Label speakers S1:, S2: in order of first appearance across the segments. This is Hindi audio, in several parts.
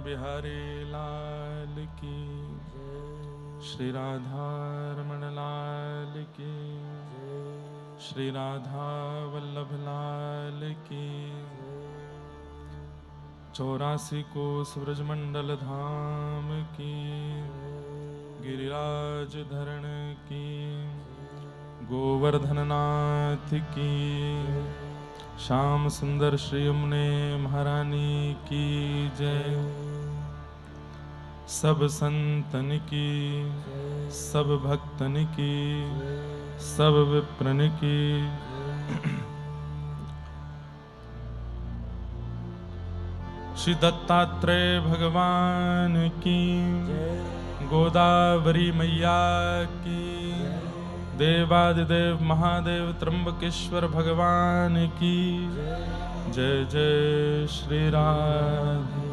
S1: बिहारी लाल की, श्री राधा रमण लाल की, श्री राधा वल्लभ लाल की, 84 कोस ब्रजमंडल धाम की, गिरिराज धरण की, गोवर्धन नाथ की, श्याम सुंदर श्री यमुने महारानी की जय। सब संतन की, सब भक्तन की, सब विप्रन की, श्री दत्तात्रेय भगवान की, गोदावरी मैया की, देवादिदेव महादेव त्र्यंबकेश्वर भगवान की जय। जय श्री राधे,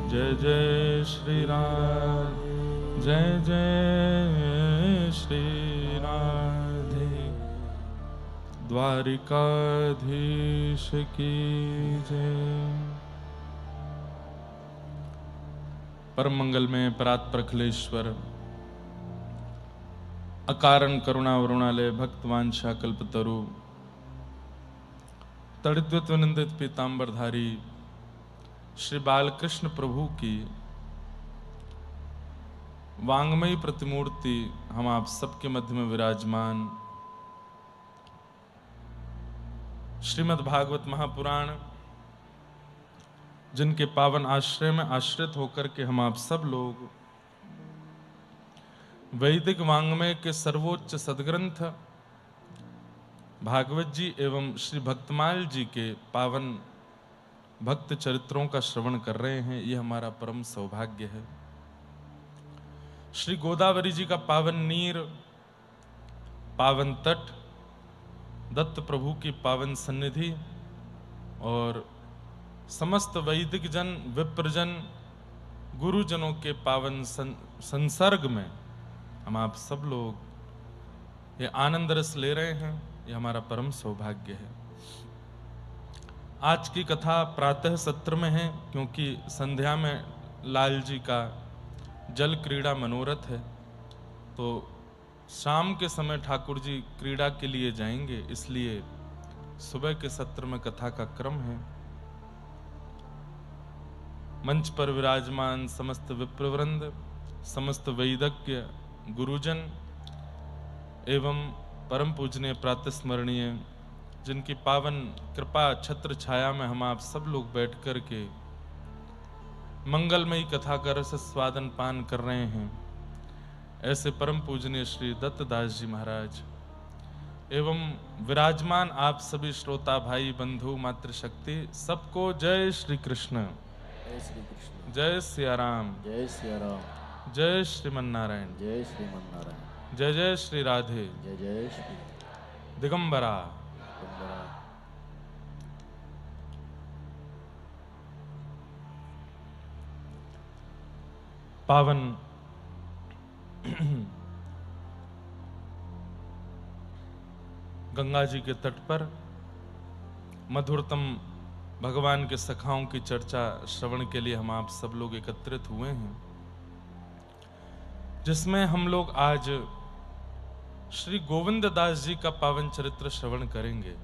S1: जय जय श्री राधे, जय जय श्री राधे। द्वारिकाधीश की जय। परम मंगल में परात्पर अखिलेश्वर, अकारण करुणा वरुणालय, भक्तवांछा कल्पतरु, तड़िद्वित विनंदित पीतांबरधारी श्री बालकृष्ण प्रभु की वांगमयी प्रतिमूर्ति हम आप सबके मध्य में विराजमान श्रीमद् भागवत महापुराण, जिनके पावन आश्रय में आश्रित होकर के हम आप सब लोग वैदिक वांग्मय के सर्वोच्च सदग्रंथ भागवत जी एवं श्री भक्तमाल जी के पावन भक्त चरित्रों का श्रवण कर रहे हैं, यह हमारा परम सौभाग्य है। श्री गोदावरी जी का पावन नीर, पावन तट, दत्त प्रभु की पावन सन्निधि और समस्त वैदिक जन, विप्रजन, गुरुजनों के पावन संसर्ग में हम आप सब लोग ये आनंद रस ले रहे हैं, ये हमारा परम सौभाग्य है। आज की कथा प्रातः सत्र में है, क्योंकि संध्या में लाल जी का जल क्रीड़ा मनोरथ है, तो शाम के समय ठाकुर जी क्रीड़ा के लिए जाएंगे, इसलिए सुबह के सत्र में कथा का क्रम है। मंच पर विराजमान समस्त विप्रवृंद, समस्त वैदज्ञ गुरुजन एवं परम पूजनीय प्रातः स्मरणीय, जिनकी पावन कृपा छत्र छाया में हम आप सब लोग बैठ कर के मंगलमयी कथा का रस स्वादन पान कर रहे हैं, ऐसे परम पूजनीय श्री दत्तदास जी महाराज एवं विराजमान आप सभी श्रोता भाई बंधु मातृशक्ति, सबको जय श्री कृष्ण,
S2: जय श्री कृष्ण,
S1: जय सिया राम,
S2: जय सिया राम,
S1: जय श्रीमन नारायण,
S2: जय श्रीमन नारायण,
S1: जय जय श्री राधे,
S2: जय जय श्री
S1: दिगंबरा।
S2: दिगंबरा।
S1: पावन गंगा जी के तट पर मधुरतम भगवान के सखाओं की चर्चा श्रवण के लिए हम आप सब लोग एकत्रित हुए हैं, जिसमें हम लोग आज श्री गोविंद दास जी का पावन चरित्र श्रवण करेंगे।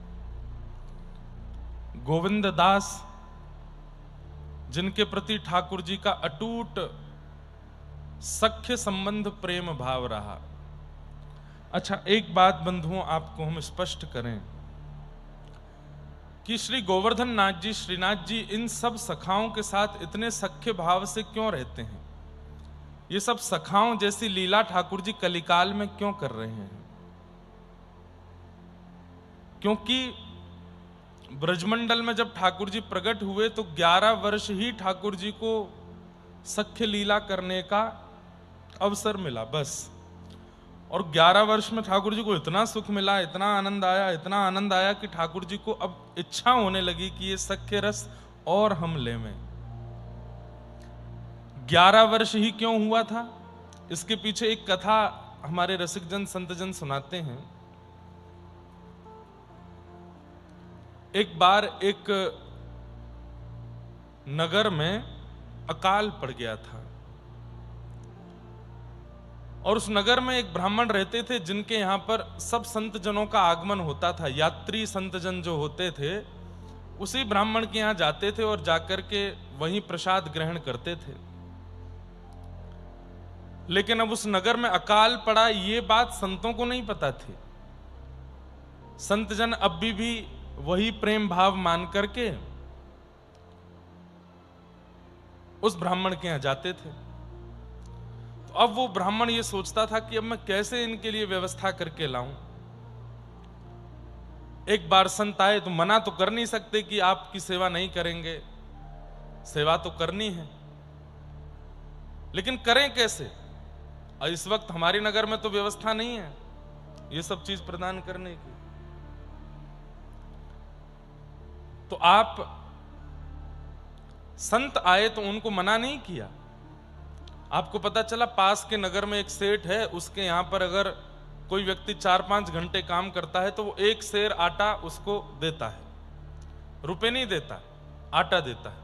S1: गोविंद दास, जिनके प्रति ठाकुर जी का अटूट सख्य संबंध प्रेम भाव रहा। अच्छा, एक बात बंधुओं आपको हम स्पष्ट करें कि श्री गोवर्धन नाथ जी, श्रीनाथ जी इन सब सखाओं के साथ इतने सख्य भाव से क्यों रहते हैं? ये सब सखाओं जैसी लीला ठाकुर जी कलिकाल में क्यों कर रहे हैं? क्योंकि ब्रजमंडल में जब ठाकुर जी प्रकट हुए तो 11 वर्ष ही ठाकुर जी को सख्य लीला करने का अवसर मिला, बस। और 11 वर्ष में ठाकुर जी को इतना सुख मिला, इतना आनंद आया, इतना आनंद आया कि ठाकुर जी को अब इच्छा होने लगी कि ये सख्य रस और हम लेवें। 11 वर्ष ही क्यों हुआ था? इसके पीछे एक कथा हमारे रसिकजन संतजन सुनाते हैं। एक बार एक नगर में अकाल पड़ गया था। और उस नगर में एक ब्राह्मण रहते थे जिनके यहां पर सब संत जनों का आगमन होता था। यात्री संत जन जो होते थे उसी ब्राह्मण के यहां जाते थे और जाकर के वहीं प्रसाद ग्रहण करते थे। लेकिन अब उस नगर में अकाल पड़ा, ये बात संतों को नहीं पता थी। संत जन अब भी वही प्रेम भाव मान करके उस ब्राह्मण के यहां जाते थे। तो अब वो ब्राह्मण ये सोचता था कि अब मैं कैसे इनके लिए व्यवस्था करके लाऊं। एक बार संत आए तो मना तो कर नहीं सकते कि आपकी सेवा नहीं करेंगे, सेवा तो करनी है, लेकिन करें कैसे? और इस वक्त हमारे नगर में तो व्यवस्था नहीं है ये सब चीज प्रदान करने की। तो आप संत आए तो उनको मना नहीं किया। आपको पता चला पास के नगर में एक सेठ है, उसके यहां पर अगर कोई व्यक्ति 4-5 घंटे काम करता है तो वो 1 सेर आटा उसको देता है, रुपए नहीं देता, आटा देता है।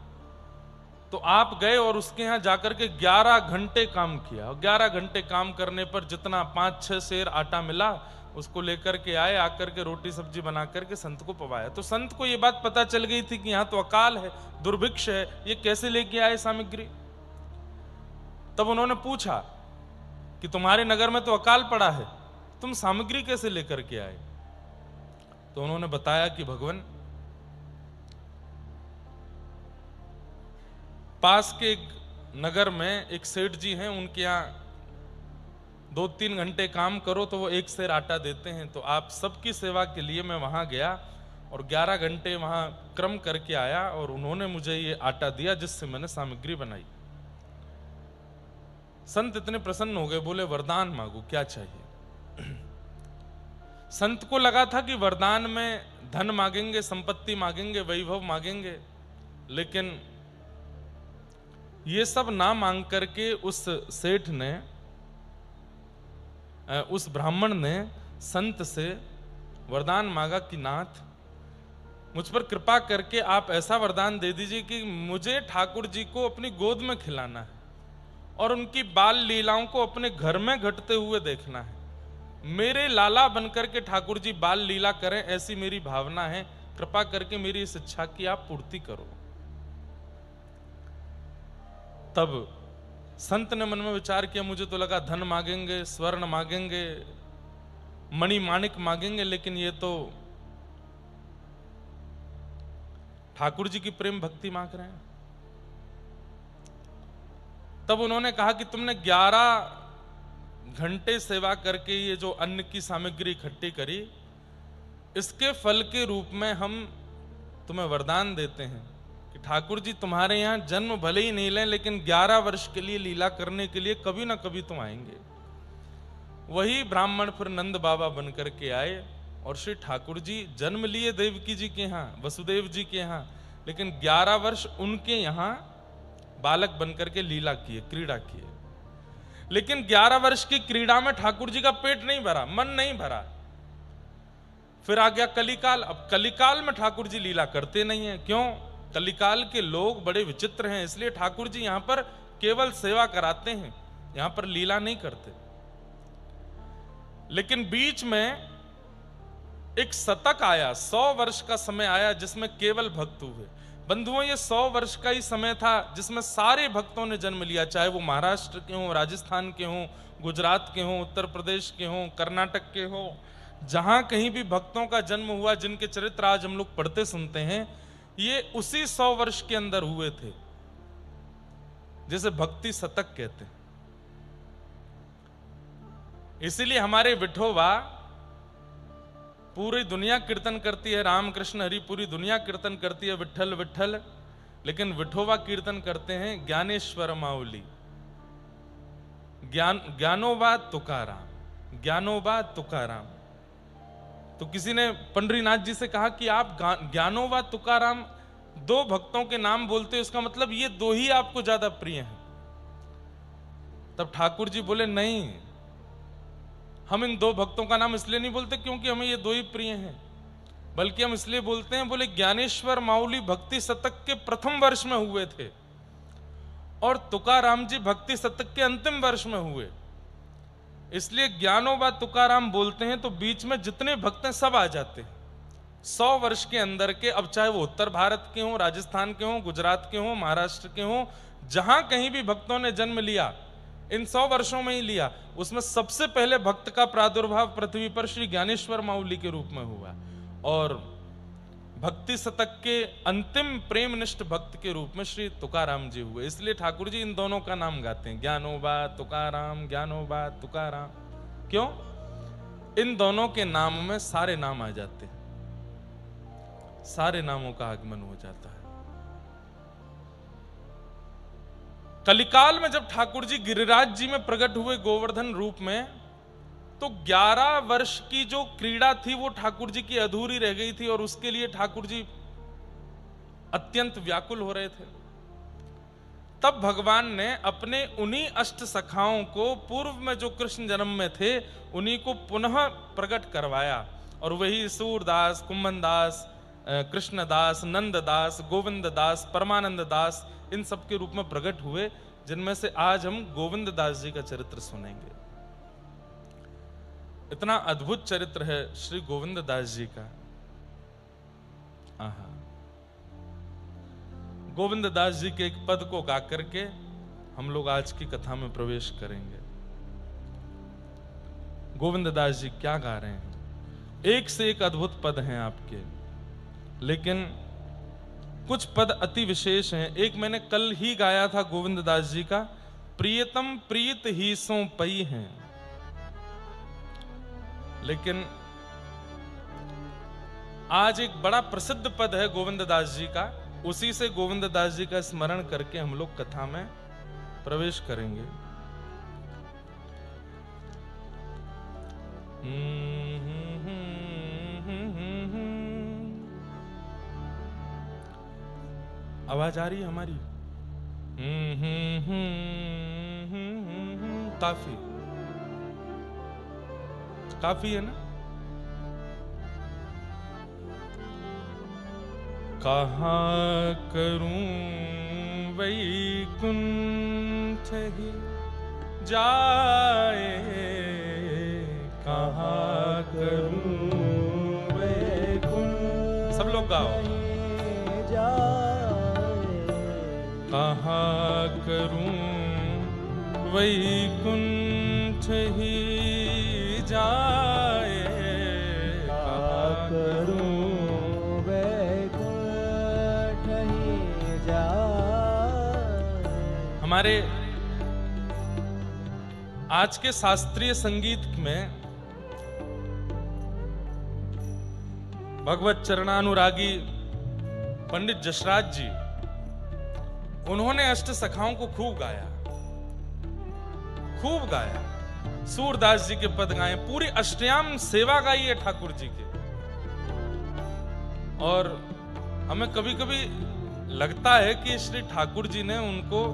S1: तो आप गए और उसके यहां जाकर के 11 घंटे काम किया, और 11 घंटे काम करने पर जितना 5-6 सेर आटा मिला उसको लेकर के आए, आकर के रोटी सब्जी बना करके संत को पवाया। तो संत को ये बात पता चल गई थी कि यहां तो अकाल है, दुर्भिक्ष है, ये कैसे लेके आए सामग्री। तब उन्होंने पूछा कि तुम्हारे नगर में तो अकाल पड़ा है, तुम सामग्री कैसे लेकर के आए? तो उन्होंने बताया कि भगवान, पास के एक नगर में एक सेठ जी हैं, उनके यहां 2-3 घंटे काम करो तो वो 1 सेर आटा देते हैं। तो आप सबकी सेवा के लिए मैं वहां गया और 11 घंटे वहां क्रम करके आया और उन्होंने मुझे ये आटा दिया जिससे मैंने सामग्री बनाई। संत इतने प्रसन्न हो गए, बोले वरदान मांगो, क्या चाहिए? संत को लगा था कि वरदान में धन मांगेंगे, संपत्ति मांगेंगे, वैभव मांगेंगे, लेकिन ये सब ना मांग करके उस सेठ ने, उस ब्राह्मण ने संत से वरदान मांगा कि नाथ, मुझ पर कृपा करके आप ऐसा वरदान दे दीजिए कि मुझे ठाकुर जी को अपनी गोद में खिलाना है और उनकी बाल लीलाओं को अपने घर में घटते हुए देखना है। मेरे लाला बनकर के ठाकुर जी बाल लीला करें, ऐसी मेरी भावना है। कृपा करके मेरी इस इच्छा की आप पूर्ति करो। तब संत ने मन में विचार किया, मुझे तो लगा धन मांगेंगे, स्वर्ण मांगेंगे, मणि माणिक मांगेंगे, लेकिन ये तो ठाकुर जी की प्रेम भक्ति मांग रहे हैं। तब उन्होंने कहा कि तुमने 11 घंटे सेवा करके ये जो अन्न की सामग्री इकट्ठी करी, इसके फल के रूप में हम तुम्हें वरदान देते हैं कि ठाकुर जी तुम्हारे यहां जन्म भले ही नहीं लें, लेकिन 11 वर्ष के लिए लीला करने के लिए कभी ना कभी तुम आएंगे। वही ब्राह्मण फिर नंद बाबा बनकर के आए और श्री ठाकुर जी जन्म लिए देवकी जी के यहां, वसुदेव जी के यहां, लेकिन 11 वर्ष उनके यहां बालक बनकर के लीला किए, क्रीड़ा किए। लेकिन 11 वर्ष की क्रीड़ा में ठाकुर जी का पेट नहीं भरा, मन नहीं भरा। फिर आ गया कलिकाल। अब कलिकाल में ठाकुर जी लीला करते नहीं है। क्यों? कलिकाल के लोग बड़े विचित्र हैं, इसलिए ठाकुर जी यहां पर केवल सेवा कराते हैं, यहां पर लीला नहीं करते। लेकिन बीच में एक शतक आया, 100 वर्ष का समय आया जिसमें केवल भक्त हुए। बंधुओं, ये 100 वर्ष का ही समय था जिसमें सारे भक्तों ने जन्म लिया, चाहे वो महाराष्ट्र के हों, राजस्थान के हों, गुजरात के हों, उत्तर प्रदेश के हों, कर्नाटक के हों, जहां कहीं भी भक्तों का जन्म हुआ, जिनके चरित्र आज हम लोग पढ़ते सुनते हैं, ये उसी 100 वर्ष के अंदर हुए थे, जिसे भक्ति शतक कहते हैं। इसीलिए हमारे विठोबा, पूरी दुनिया कीर्तन करती है, रामकृष्ण हरि पूरी दुनिया कीर्तन करती है विठल विठल, लेकिन विठोबा कीर्तन करते हैं ज्ञानेश्वर माउली, ज्ञानोबा तुकाराम, ज्ञानोबा तुकाराम। तो किसी ने पंडरीनाथ जी से कहा कि आप ज्ञानोबा तुकाराम 2 भक्तों के नाम बोलते, उसका मतलब ये 2 ही आपको ज्यादा प्रिय हैं। तब ठाकुर जी बोले, नहीं, हम इन 2 भक्तों का नाम इसलिए नहीं बोलते क्योंकि हमें ये 2 ही प्रिय हैं, बल्कि हम इसलिए बोलते हैं, बोले ज्ञानेश्वर माउली भक्ति शतक के प्रथम वर्ष में हुए थे और तुकाराम जी भक्ति शतक के अंतिम वर्ष में हुए। इसलिए ज्ञानोबा तुकाराम बोलते हैं तो बीच में जितने भक्त हैं सब आ जाते हैं। 100 वर्ष के अंदर के, अब चाहे वो उत्तर भारत के हों, राजस्थान के हों, गुजरात के हों, महाराष्ट्र के हों, जहां कहीं भी भक्तों ने जन्म लिया, इन 100 वर्षों में ही लिया, उसमें सबसे पहले भक्त का प्रादुर्भाव पृथ्वी पर श्री ज्ञानेश्वर माउली के रूप में हुआ और भक्ति शतक के अंतिम प्रेमनिष्ठ भक्त के रूप में श्री तुकाराम जी हुए। इसलिए ठाकुर जी इन दोनों का नाम गाते हैं, ज्ञानोबा तुकाराम, ज्ञानोबा तुकाराम। क्यों? इन दोनों के नाम में सारे नाम आ जाते हैं, सारे नामों का आगमन हो जाता है। कलिकाल में जब ठाकुर जी गिरिराज जी में प्रकट हुए गोवर्धन रूप में, तो 11 वर्ष की जो क्रीड़ा थी वो ठाकुर जी की अधूरी रह गई थी और उसके लिए ठाकुर जी अत्यंत व्याकुल हो रहे थे। तब भगवान ने अपने उन्हीं अष्ट सखाओं को, पूर्व में जो कृष्ण जन्म में थे, उन्हीं को पुनः प्रकट करवाया और वही सूरदास, कुंभनदास, कृष्णदास, नंददास, गोविंददास, परमानंद दास, इन सब के रूप में प्रकट हुए, जिनमें से आज हम गोविंद दास जी का चरित्र सुनेंगे। इतना अद्भुत चरित्र है श्री गोविंद दास जी का। आहा, गोविंद दास जी के एक पद को गा करके हम लोग आज की कथा में प्रवेश करेंगे। गोविंद दास जी क्या गा रहे हैं? एक से एक अद्भुत पद हैं आपके, लेकिन कुछ पद अति विशेष हैं। एक मैंने कल ही गाया था गोविंद दास जी का, प्रियतम प्रीत ही सो पई हैं, लेकिन आज एक बड़ा प्रसिद्ध पद है गोविंद दास जी का, उसी से गोविंद दास जी का स्मरण करके हम लोग कथा में प्रवेश करेंगे। आवाज आ रही है हमारी? काफी काफी है ना? कहाँ करूं वैकुंठ ही जाए, कहाँ करूं वैकुंठ, सब लोग गाओ, कहाँ करूं वैकुंठ ही जाए, कहाँ करूं वैकुंठ ही जाए। हमारे आज के शास्त्रीय संगीत में भगवत चरणानुरागी पंडित जसराज जी, उन्होंने अष्ट सखाओं को खूब गाया। सूरदास जी के पद गाए, पूरी अष्टयाम सेवा गाई है ठाकुर जी की। और हमें कभी कभी लगता है कि श्री ठाकुर जी ने उनको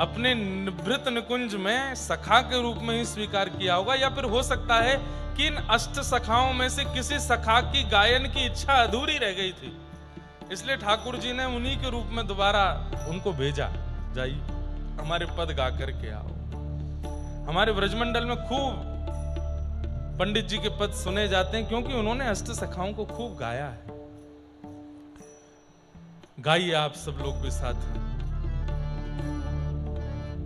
S1: अपने निभृत निकुंज में सखा के रूप में ही स्वीकार किया होगा, या फिर हो सकता है कि इन अष्ट सखाओं में से किसी सखा की गायन की इच्छा अधूरी रह गई थी, इसलिए ठाकुर जी ने उन्हीं के रूप में दोबारा उनको भेजा, जाइए हमारे पद गा करके आओ। हमारे ब्रजमंडल में खूब पंडित जी के पद सुने जाते हैं, क्योंकि उन्होंने अष्ट सखाओं को खूब गाया है। गाइए आप सब लोग भी साथ में।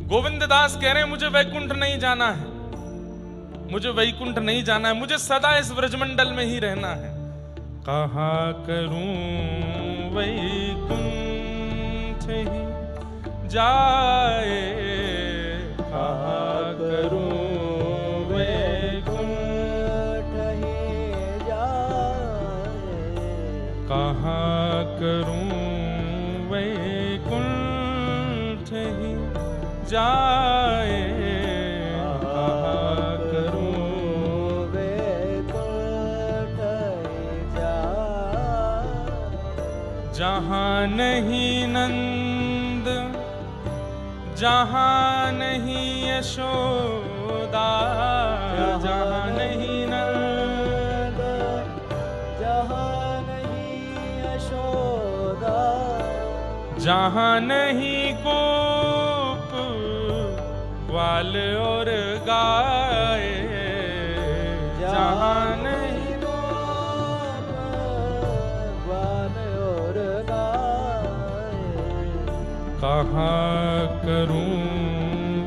S1: गोविंद दास कह रहे हैं, मुझे वैकुंठ नहीं जाना है, मुझे वैकुंठ नहीं जाना है, मुझे सदा इस ब्रजमंडल में ही रहना है। कहाँ करूं वैकुंठ ही जाए, कहाँ करूं वैकुंठ ही जाए, कहाँ करूं वैकुंठ ही जाए, कहाँ करूं वैकुंठ ही जाए। जहाँ नहीं नंद, जहाँ नहीं यशोदा, जहाँ नहीं नंद, जहाँ नहीं यशोदा, जहाँ नहीं गोप ग्वाल और गाय, जहाँ नहीं
S2: ग्वाल और गाय,
S1: कहाँ करूं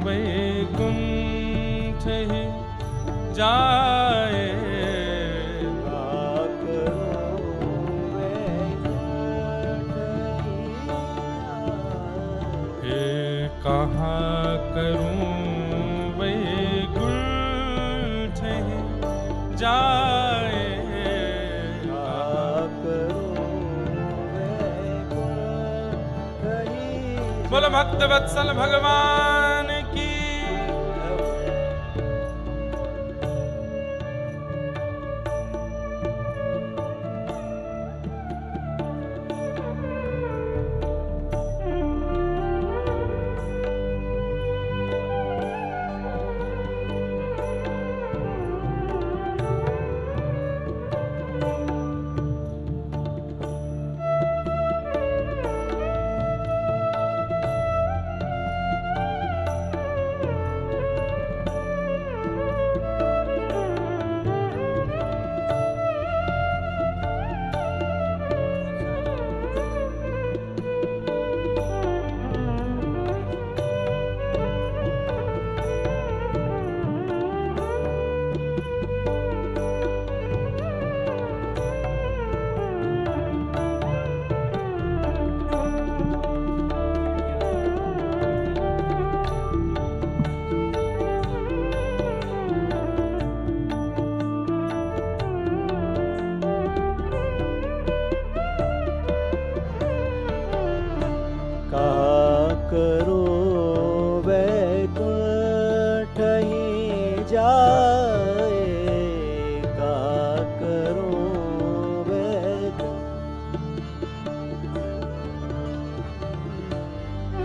S1: वैकुंठ ही जाए, कहाँ करूं वैकुंठ ही जाए, बोलो भक्त वत्सल भगवान की।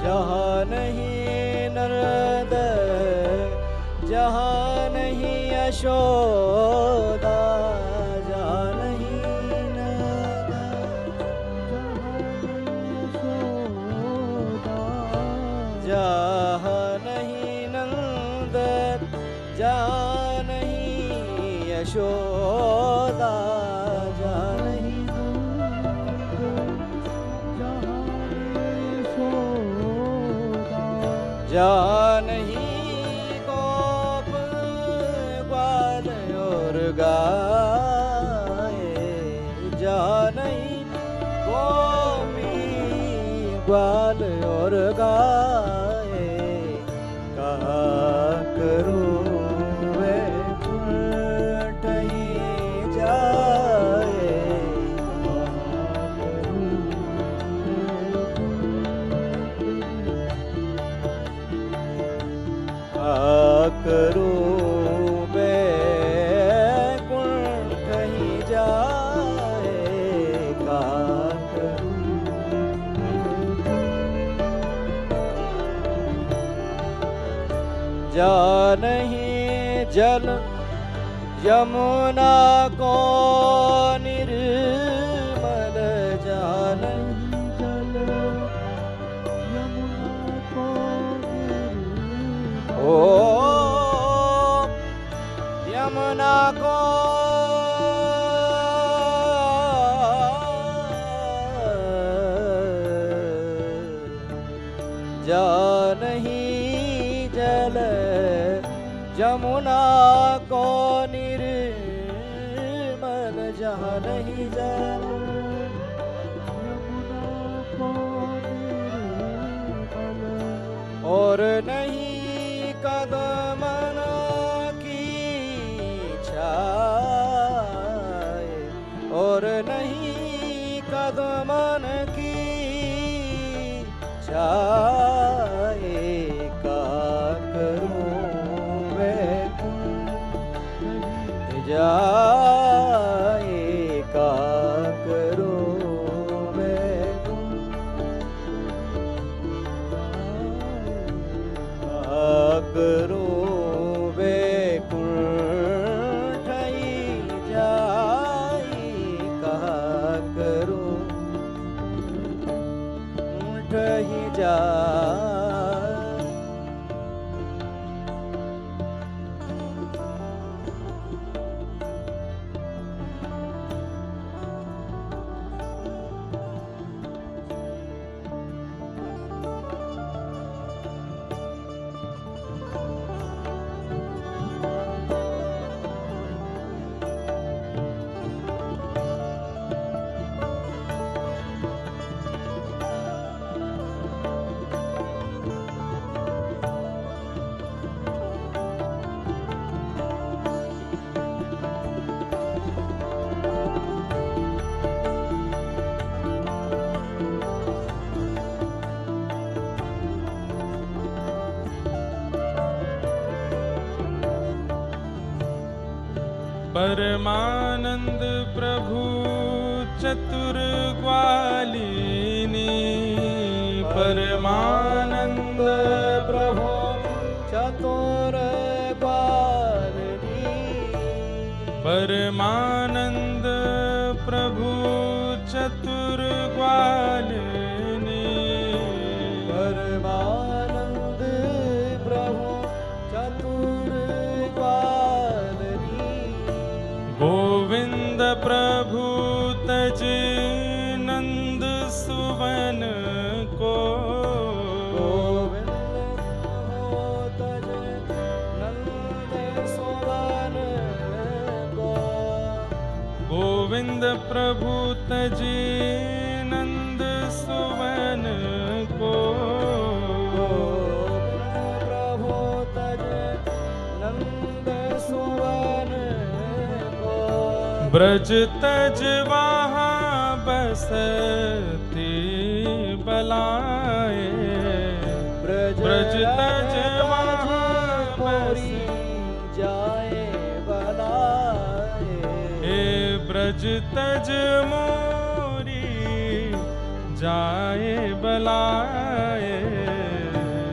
S2: जहाँ नहीं नर्द, जहाँ नहीं यशोदा, जहाँ नहीं नर्द, जहाँ नहीं नंद, जहाँ नहीं यशोदा, जहाँ नहीं जहाँ नहीं गोप ग्वाल और गाय, जहाँ नहीं गोपी ग्वाल और गाय, कहाँ करूं वैकुंठ ही जाए, करूं वैकुंठ ही जाए, कहाँ करूं जा नहीं जल यमुना को निर्मल, जा नहीं जल यमुना को ओ यमुना को जा नहीं जल यमुना को निर्मल, जहाँ नहीं जल यमुना को निर्मल, और नहीं कदमन की छाए, और नहीं कदमन की छाए, का करूं वैकुंठ जाए, का करूं करूं वैकुंठ ही जाए, कहाँ करूं वैकुंठ
S1: परमानंद प्रभु चतुर ग्वालिनी, परमानंद
S2: प्रभु चतुर ग्वालिनी,
S1: परमानंद प्रभु चतुर ग्वालिनी,
S2: परमानंद प्रभु चतुर ग्वालिनी,
S1: गोविंद प्रभु तज नंद सुवन को,
S2: गोविंद प्रभु तज नंद सुवन को,
S1: गोविंद प्रभु तज नंद सुवन को,
S2: गोविंद प्रभु तज नंद सुवन को,
S1: ब्रज तज वहाँ बसती बलाए, ब्रज तज वहाँ
S2: मोरी जाए बलाए,
S1: ए ब्रज तज मोरी जाए बलाए,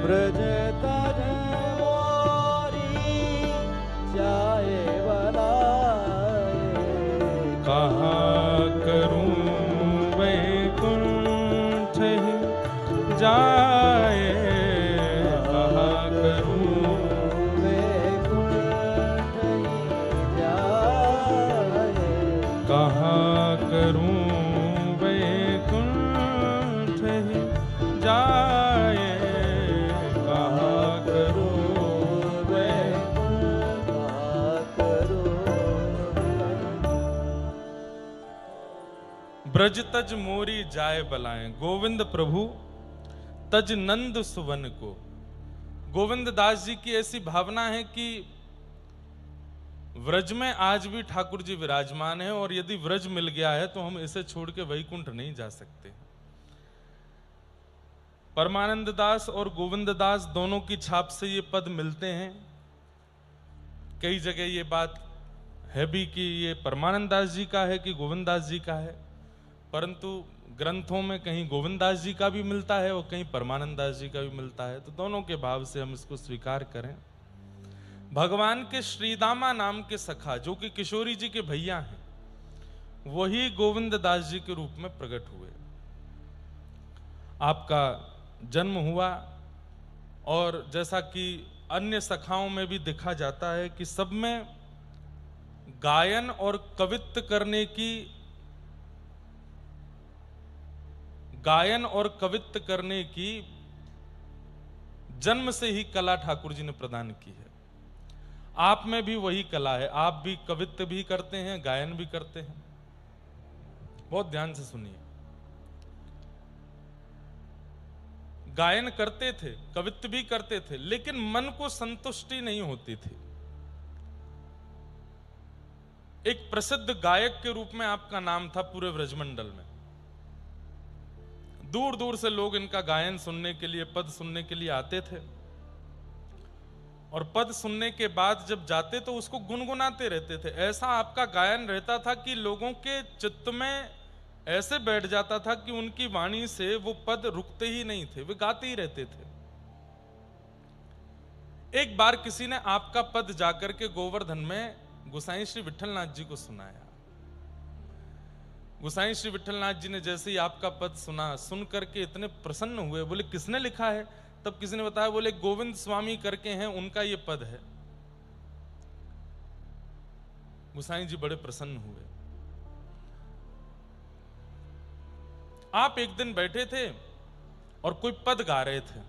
S2: ब्रज तज मोरी जाए बलाए,
S1: कहा करूं वैकुंठ ही जाए, कहा करूं
S2: वैकुंठ ही जाए,
S1: कहा करूं वैकुंठ ही जाए, कहा करूं वैकुंठ। ब्रज तज मोरी जाए बलाएं, गोविंद प्रभु तज नंद सुवन को। गोविंद दास जी की ऐसी भावना है कि व्रज में आज भी ठाकुर जी विराजमान है, और यदि व्रज मिल गया है तो हम इसे छोड़ के वैकुंठ नहीं जा सकते। परमानंद दास और गोविंद दास दोनों की छाप से ये पद मिलते हैं। कई जगह ये बात है भी कि ये परमानंद दास जी का है कि गोविंद दास जी का है, परंतु ग्रंथों में कहीं गोविंद दास जी का भी मिलता है और कहीं परमानंद दास जी का भी मिलता है, तो दोनों के भाव से हम इसको स्वीकार करें। भगवान के श्रीदामा नाम के सखा, जो कि किशोरी जी के भैया हैं, वही गोविंद दास जी के रूप में प्रकट हुए। आपका जन्म हुआ, और जैसा कि अन्य सखाओं में भी देखा जाता है कि सब में गायन और कवित्व करने की, गायन और कवित्व करने की जन्म से ही कला ठाकुर जी ने प्रदान की है। आप में भी वही कला है, आप भी कवित्व भी करते हैं, गायन भी करते हैं। बहुत ध्यान से सुनिए। गायन करते थे, कवित्व भी करते थे, लेकिन मन को संतुष्टि नहीं होती थी। एक प्रसिद्ध गायक के रूप में आपका नाम था पूरे ब्रजमंडल में। दूर दूर से लोग इनका गायन सुनने के लिए, पद सुनने के लिए आते थे, और पद सुनने के बाद जब जाते तो उसको गुनगुनाते रहते थे। ऐसा आपका गायन रहता था कि लोगों के चित्त में ऐसे बैठ जाता था कि उनकी वाणी से वो पद रुकते ही नहीं थे, वे गाते ही रहते थे। एक बार किसी ने आपका पद जाकर के गोवर्धन में गोसाई श्री विठलनाथ जी को सुनाया। गोसाई श्री विठलनाथ जी ने जैसे ही आपका पद सुना, सुन करके इतने प्रसन्न हुए, बोले किसने लिखा है? तब किसी ने बताया, बोले गोविंद स्वामी करके हैं, उनका ये पद है। गोसाई जी बड़े प्रसन्न हुए। आप एक दिन बैठे थे और कोई पद गा रहे थे,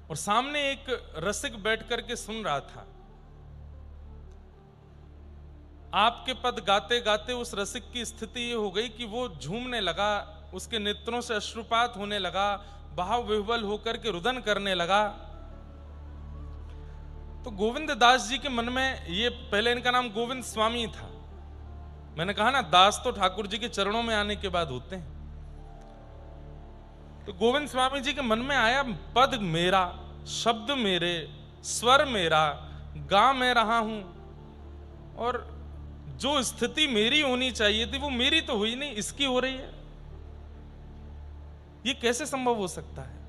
S1: और सामने एक रसिक बैठ करके सुन रहा था। आपके पद गाते गाते उस रसिक की स्थिति ये हो गई कि वो झूमने लगा, उसके नेत्रों से अश्रुपात होने लगा, भाव विह्वल होकर के रुदन करने लगा। तो गोविंद दास जी के मन में ये, पहले इनका नाम गोविंद स्वामी था। मैंने कहा ना, दास तो ठाकुर जी के चरणों में आने के बाद होते हैं। तो गोविंद स्वामी जी के मन में आया, पद मेरा, शब्द मेरे, स्वर मेरा, गा मैं रहा हूं और जो स्थिति मेरी होनी चाहिए थी वो मेरी तो हुई नहीं, इसकी हो रही है। ये कैसे संभव हो सकता है?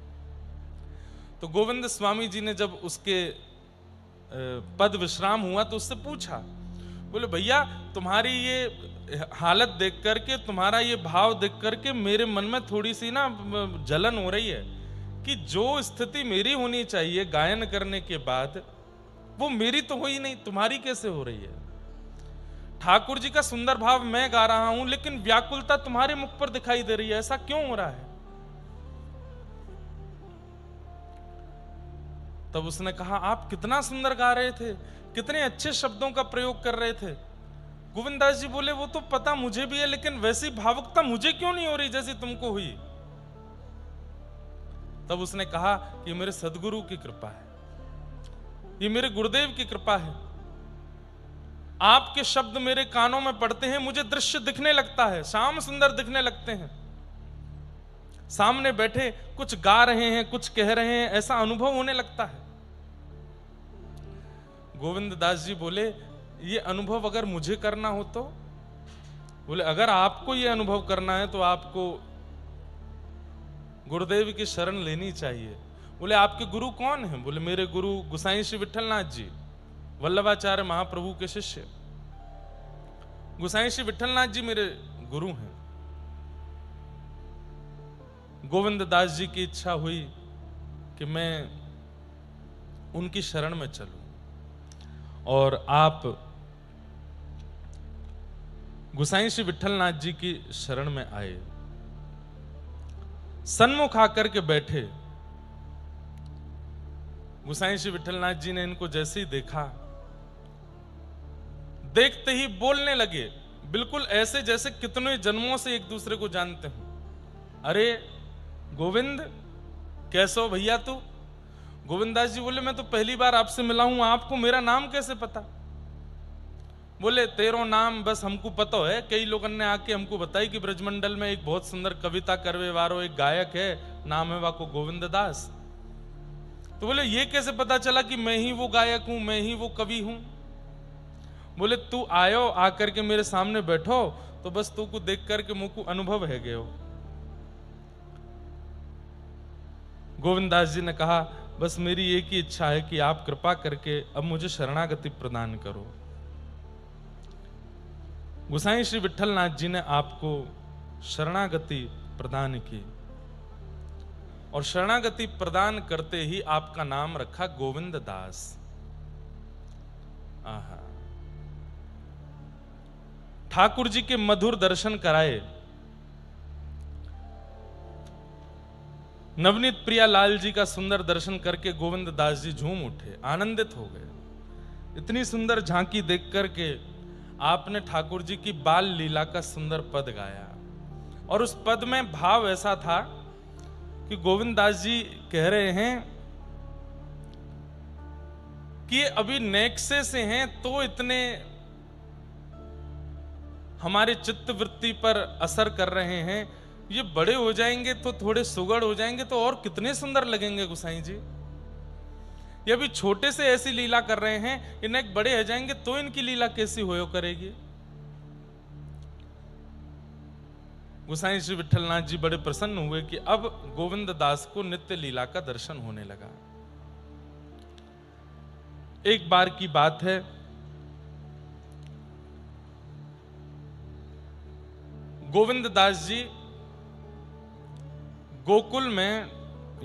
S1: तो गोविंद स्वामी जी ने जब उसके पद विश्राम हुआ तो उससे पूछा, बोले भैया तुम्हारी ये हालत देख करके, तुम्हारा ये भाव देख करके मेरे मन में थोड़ी सी ना जलन हो रही है कि जो स्थिति मेरी होनी चाहिए गायन करने के बाद वो मेरी तो हुई नहीं, तुम्हारी कैसे हो रही है? ठाकुर जी का सुंदर भाव मैं गा रहा हूं लेकिन व्याकुलता तुम्हारे मुख पर दिखाई दे रही है, ऐसा क्यों हो रहा है? तब उसने कहा आप कितना सुंदर गा रहे थे, कितने अच्छे शब्दों का प्रयोग कर रहे थे। गोविंदास जी बोले वो तो पता मुझे भी है, लेकिन वैसी भावुकता मुझे क्यों नहीं हो रही जैसी तुमको हुई? तब उसने कहा कि मेरे सदगुरु की कृपा है, ये मेरे गुरुदेव की कृपा है। आपके शब्द मेरे कानों में पड़ते हैं, मुझे दृश्य दिखने लगता है, श्याम सुंदर दिखने लगते हैं। सामने बैठे कुछ गा रहे हैं, कुछ कह रहे हैं, ऐसा अनुभव होने लगता है। गोविंद दास जी बोले ये अनुभव अगर मुझे करना हो तो? बोले अगर आपको ये अनुभव करना है तो आपको गुरुदेव की शरण लेनी चाहिए। बोले आपके गुरु कौन हैं? बोले मेरे गुरु गोसाई श्री विठलनाथ जी, वल्लभाचार्य महाप्रभु के शिष्य गोसाई श्री विठलनाथ जी मेरे गुरु हैं। गोविंद दास जी की इच्छा हुई कि मैं उनकी शरण में चलूं और आप गोसाई श्री विठलनाथ जी की शरण में आए, सन्मुख आकर के बैठे। गोसाई श्री विठलनाथ जी ने इनको जैसे ही देखा, देखते ही बोलने लगे, बिल्कुल ऐसे जैसे कितने जन्मों से एक दूसरे को जानते हो। अरे गोविंद, कैसे हो भैया तू? गोविंदास जी बोले मैं तो पहली बार आपसे मिला हूं, आपको मेरा नाम कैसे पता? बोले तेरो नाम बस हमको पता है, कई लोगों ने आके हमको बताई कि ब्रजमंडल में एक बहुत सुंदर कविता करवे वारो एक गायक है, नाम है वाको गोविंद दास। तो बोले ये कैसे पता चला कि मैं ही वो गायक हूं, मैं ही वो कवि हूं? बोले तू आयो, आकर के मेरे सामने बैठो तो बस तू को देख करके मुझको अनुभव है गयो। गोविंदास जी ने कहा बस मेरी एक ही इच्छा है कि आप कृपा करके अब मुझे शरणागति प्रदान करो। गोसाई श्री विठलनाथ जी ने आपको शरणागति प्रदान की और शरणागति प्रदान करते ही आपका नाम रखा गोविंद दास। आहा, ठाकुर जी के मधुर दर्शन कराए। नवनीत प्रिया लाल जी का सुंदर दर्शन करके गोविंद दास जी झूम उठे, आनंदित हो गए। इतनी सुंदर झांकी देख करके आपने ठाकुर जी की बाल लीला का सुंदर पद गाया और उस पद में भाव ऐसा था कि गोविंद दास जी कह रहे हैं कि ये अभी नेक्से से हैं तो इतने हमारे चित्त वृत्ति पर असर कर रहे हैं, ये बड़े हो जाएंगे तो थोड़े सुगड़ हो जाएंगे तो और कितने सुंदर लगेंगे गोसाई जी। ये अभी छोटे से ऐसी लीला कर रहे हैं, इन्हें बड़े हो जाएंगे तो इनकी लीला कैसी होयो करेगी। गोसाई श्री विठलनाथ जी बड़े प्रसन्न हुए कि अब गोविंद दास को नित्य लीला का दर्शन होने लगा। एक बार की बात है, गोविंद दास जी गोकुल में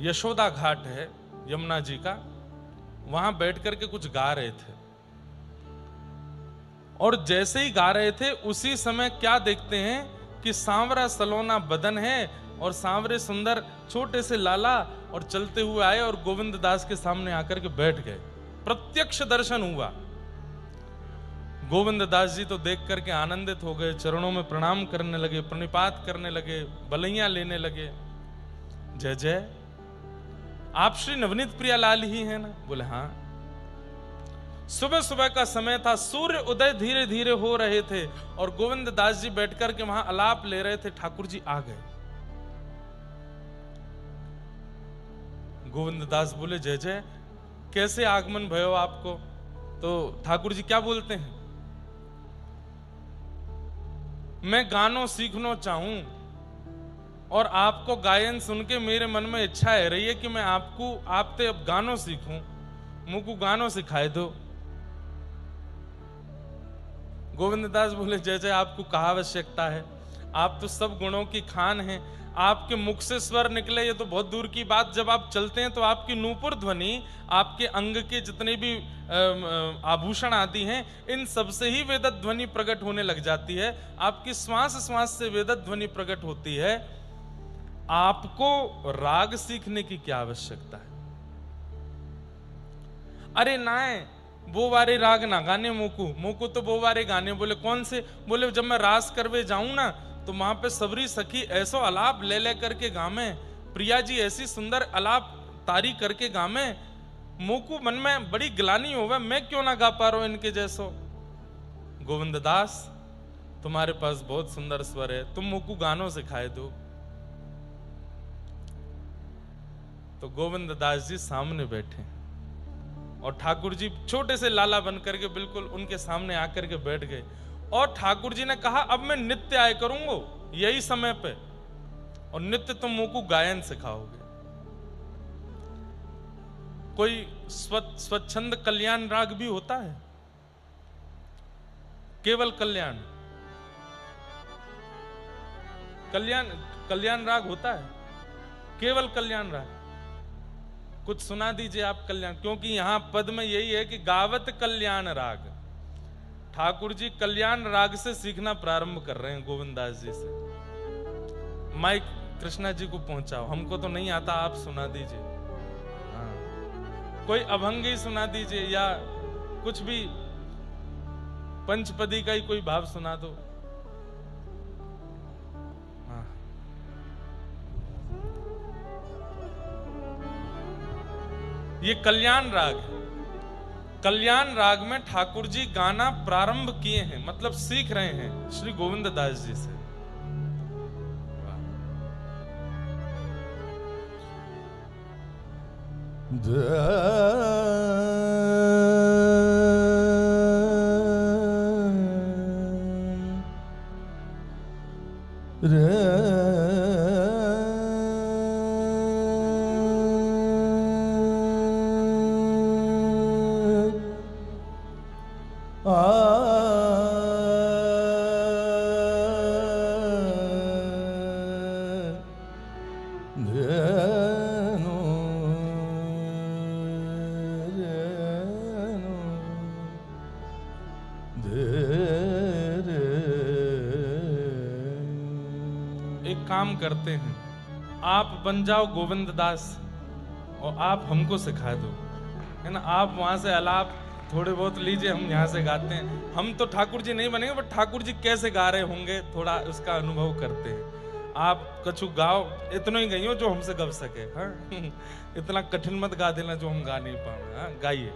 S1: यशोदा घाट है यमुना जी का, वहां बैठ करके कुछ गा रहे थे और जैसे ही गा रहे थे उसी समय क्या देखते हैं कि सांवरा सलोना बदन है और सांवरे सुंदर छोटे से लाला और चलते हुए आए और गोविंद दास के सामने आकर के बैठ गए। प्रत्यक्ष दर्शन हुआ। गोविंद दास जी तो देख करके आनंदित हो गए, चरणों में प्रणाम करने लगे, प्रणिपात करने लगे, बलैया लेने लगे। जय जय, आप श्री नवनीत प्रिया लाल ही हैं ना? बोले हाँ। सुबह सुबह का समय था, सूर्य उदय धीरे धीरे हो रहे थे और गोविंद दास जी बैठकर के वहां आलाप ले रहे थे। ठाकुर जी आ गए। गोविंद दास बोले जय जय, कैसे आगमन भयो आपको? तो ठाकुर जी क्या बोलते हैं, मैं गानों सीखना चाहूं और आपको गायन सुन के मेरे मन में इच्छा है रही है कि मैं आपसे अब गानों सीखूं, मुझको गानों सिखाए दो। गोविंददास बोले जय जय, आपको कहा आवश्यकता है, आप तो सब गुणों की खान हैं, आपके मुख से स्वर निकले ये तो बहुत दूर की बात, जब आप चलते हैं तो आपकी नूपुर ध्वनि, आपके अंग के जितने भी आभूषण आदि हैं, इन सब से ही वेदत ध्वनि प्रकट होने लग जाती है, आपकी श्वास श्वास से वेदत ध्वनि प्रकट होती है। आपको राग सीखने की क्या आवश्यकता है? अरे नाए वो वारे राग ना गाने मोकू तो वो वारे गाने। बोले कौन से? बोले जब मैं रास करवे जाऊं ना तो वहां पे सबरी सखी ऐसो अलाप ले ले करके गामे, प्रिया जी ऐसी सुंदर अलाप तारी करके गामे, मोकू मन में बड़ी गिलानी होवे, मैं क्यों ना गा पा रहा हूं इनके जैसो। गोविंददास तुम्हारे पास बहुत सुंदर स्वर है, तुम मोकू गानों सिखाए दो। तो गोविंददास जी सामने बैठे और ठाकुर जी छोटे से लाला बन करके बिल्कुल उनके सामने आकर के बैठ गए, और ठाकुर जी ने कहा अब मैं नित्य आया करूंगा यही समय पे, और नित्य तुम मुझको गायन सिखाओगे। कोई स्वच्छंद कल्याण राग भी होता है, केवल कल्याण कल्याण राग होता है, केवल कल्याण राग। कुछ सुना दीजिए आप कल्याण, क्योंकि यहां पद में यही है कि गावत कल्याण राग। ठाकुर जी कल्याण राग से सीखना प्रारंभ कर रहे हैं गोविंददास जी से। माइक कृष्णा जी को पहुंचाओ, हमको तो नहीं आता, आप सुना दीजिए। हाँ, कोई अभंगी सुना दीजिए या कुछ भी पंचपदी का ही कोई भाव सुना दो। हाँ, ये कल्याण राग है। कल्याण राग में ठाकुर जी गाना प्रारंभ किए हैं, मतलब सीख रहे हैं श्री गोविंददास जी से। एक काम करते हैं, आप बन जाओ गोविंददास और आप हमको सिखा दो, है ना। आप वहां से आलाप थोड़े बहुत लीजिए, हम यहाँ से गाते हैं। हम तो ठाकुर जी नहीं बनेंगे, बट ठाकुर जी कैसे गा रहे होंगे थोड़ा उसका अनुभव करते हैं। आप कछु गाओ, इतना ही गाइयो जो हमसे गा सके। हाँ इतना कठिन मत गा देना जो हम गा नहीं पाए। हाँ गाइए।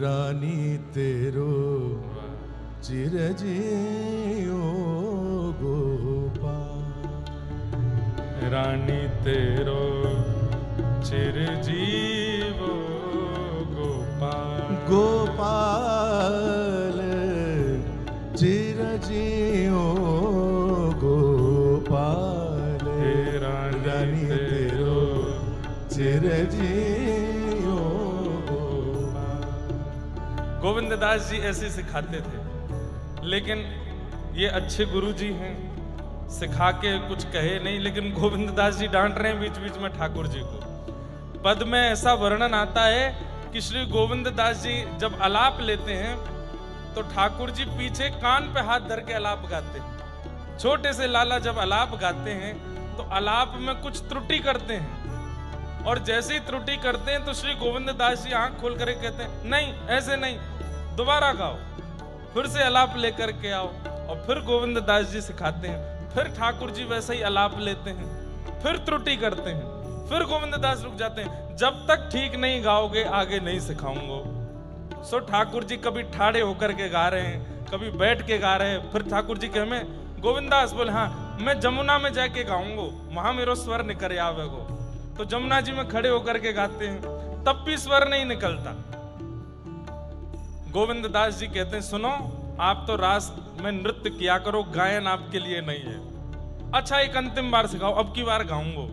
S2: रानी तेरो चिरजियो गोपाल,
S1: रानी तेरो चिरजीवो गोपाल,
S2: गोपाल चिरजीव
S1: गोविंद दास जी ऐसे सिखाते थे, लेकिन ये अच्छे गुरु जी हैं, सिखा के कुछ कहे नहीं, लेकिन गोविंद दास जी डांट रहे हैं बीच बीच में ठाकुर जी को। पद में ऐसा वर्णन आता है कि श्री गोविंद दास जी जब अलाप लेते हैं तो ठाकुर जी पीछे कान पे हाथ धर के अलाप गाते हैं। छोटे से लाला जब अलाप गाते हैं तो अलाप में कुछ त्रुटि करते हैं, और जैसे ही त्रुटि करते हैं तो श्री गोविंद दास जी आंख खोल कर कहते हैं नहीं ऐसे नहीं, दोबारा गाओ, फिर से अलाप लेकर के आओ। और फिर गोविंद दास जी सिखाते हैं, फिर ठाकुर जी वैसे ही अलाप लेते हैं, फिर त्रुटि करते हैं, फिर गोविंद दास रुक जाते हैं, जब तक ठीक नहीं गाओगे आगे नहीं सिखाऊंगा। सो ठाकुर जी कभी ठाड़े होकर के गा रहे हैं, कभी बैठ के गा रहे हैं। फिर ठाकुर जी के हमें गोविंद दास बोले हाँ मैं जमुना में जाके गाऊंगा, वहां मेरो स्वर निकल आवेगो। तो जमुना जी में खड़े होकर के गाते हैं, तब भी स्वर नहीं निकलता। गोविंद दास जी कहते हैं सुनो, आप तो रास में नृत्य किया करो, गायन आपके लिए नहीं है। अच्छा एक अंतिम बार सिखाओ, अब की बार गाऊंगा,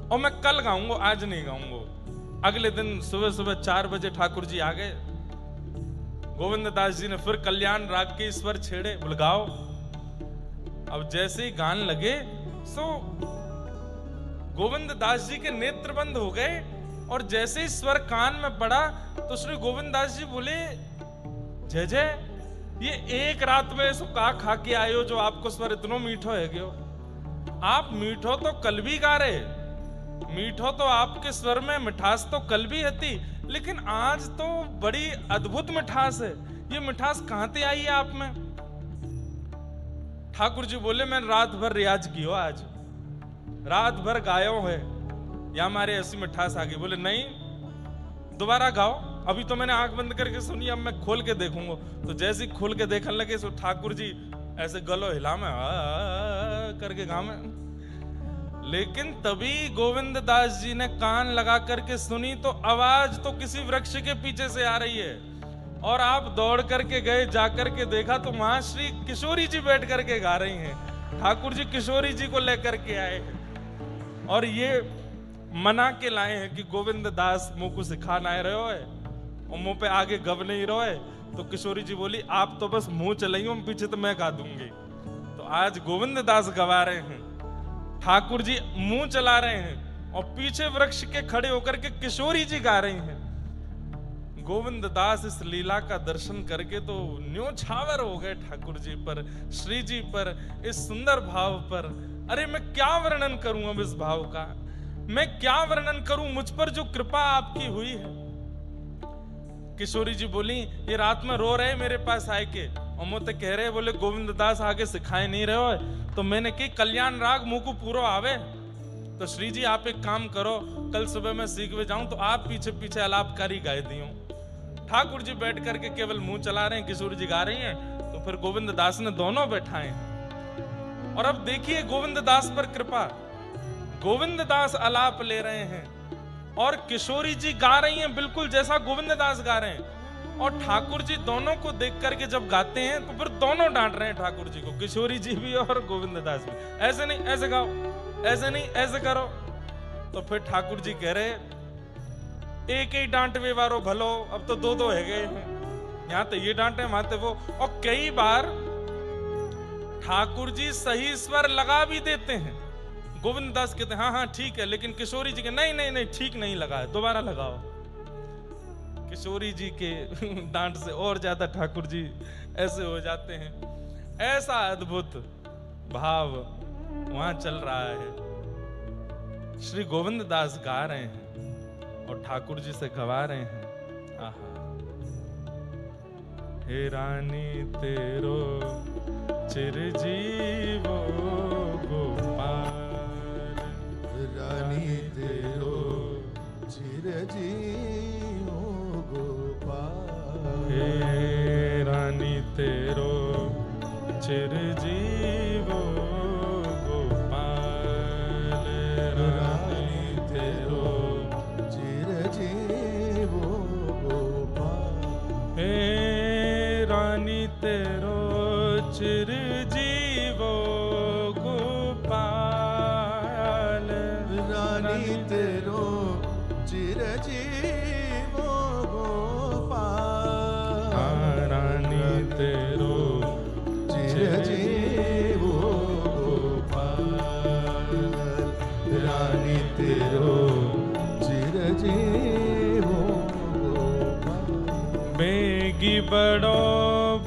S1: और मैं कल गाऊंगा, आज नहीं गाऊंगा। अगले दिन सुबह सुबह 4 बजे ठाकुर जी आ गए। गोविंद दास जी ने फिर कल्याण राग के स्वर छेड़े, बुलगाओ। अब जैसे ही गान लगे सो गोविंद दास जी के नेत्र बंद हो गए, और जैसे ही स्वर कान में पड़ा तो श्री गोविंद दास जी बोले जय जय, ये एक रात में सो का खा के आए हो जो आपको स्वर इतनो मीठो है गयो। आप मीठो तो कल भी गा रहे, मीठो तो आपके स्वर में मिठास तो कल भी थी, लेकिन आज तो बड़ी अद्भुत मिठास है। ये मिठास कहां से आई है आप में? ठाकुर जी बोले मैंने रात भर रियाज कियो, आज रात भर गायो है, या हमारे ऐसी मिठास आ गई। बोले नहीं, दोबारा गाओ। अभी तो मैंने आंख बंद करके सुनी, अब मैं खोल के देखूंगा। तो जैसे ही खोल के देखने लगे सो ठाकुर जी ऐसे गलो हिला में करके गा में। लेकिन तभी गोविंद दास जी ने कान लगा करके सुनी तो आवाज तो किसी वृक्ष के पीछे से आ रही है, और आप दौड़ करके गए, जाकर के देखा तो वहां श्री किशोरी जी बैठ करके गा रही हैं। ठाकुर जी किशोरी जी को लेकर के आए हैं, और ये मना के लाए हैं कि गोविंद दास मुंह को सिखा ना रहे है, और मुंह पे आगे गव नहीं रहो है। तो किशोरी जी बोली आप तो बस मुंह चलाइयो, पीछे तो मैं गा दूंगी। तो आज गोविंद दास गवा रहे हैं, ठाकुर जी मुंह चला रहे हैं, और पीछे वृक्ष के खड़े होकर के किशोरी जी गा रही हैं। गोविंद दास इस लीला का दर्शन करके तो न्योछावर हो गए ठाकुर जी पर, श्री जी पर, इस सुंदर भाव पर। अरे मैं क्या वर्णन करूं अब इस भाव का, मैं क्या वर्णन करूं, मुझ पर जो कृपा आपकी हुई है। किशोरी जी बोली ये रात में रो रहे मेरे पास आए के, और मुझे कह रहे बोले गोविंद दास आगे सिखाए नहीं रहे हो, तो मैंने की कल्याण राग मुंह को पूरा आवे। तो श्री जी आप एक काम करो, कल सुबह मैं सीखवे जाऊं तो आप पीछे पीछे अलापकारी गाए दियो। ठाकुर जी बैठ करके केवल मुंह चला रहे हैं, किशोरी जी गा रही हैं। तो फिर गोविंद दास ने दोनों बैठाए हैं, और अब देखिए गोविंद दास पर कृपा। गोविंद दास अलाप ले रहे हैं और किशोरी जी गा रही हैं बिल्कुल जैसा गोविंद दास गा रहे हैं। और ठाकुर जी दोनों को देख करके जब गाते हैं तो फिर दोनों डांट रहे हैं ठाकुर जी को, किशोरी जी भी और गोविंद दास भी। ऐसे नहीं, ऐसे गाओ, ऐसे नहीं, ऐसे करो। तो फिर ठाकुर जी कह रहे एक ही डांट वे वारो भलो, अब तो दो है गए हैं, यहाँ तो ये डांटे वहां तो वो। और कई बार ठाकुर जी सही स्वर लगा भी देते हैं, गोविंद दास कहते हैं हाँ हाँ ठीक है, लेकिन किशोरी जी के नहीं नहीं नहीं ठीक नहीं लगा है, दोबारा लगाओ। किशोरी जी के डांट से और ज्यादा ठाकुर जी ऐसे हो जाते हैं। ऐसा अद्भुत भाव वहां चल रहा है। श्री गोविंद दास गा रहे हैं और ठाकुर जी से गवा रहे हैं। आहा, हे रानी तेरो चिरजीवो गोपाल,
S2: रानी तेरो चिरजीवो गोपाल,
S1: हे रानी तेरो चिरजीवो गोपाल,
S2: रानी तेरो चिरजीवो गोपाल,
S1: हे रानी तेरो चिरजीवो गोपाल,
S2: रानी तेरो चिरजीवो गोपाल
S1: रानी तेरो
S2: चिरजीवो गोपाल रानी तेरो चिरजीवो गोपाल
S1: बेगी बड़ो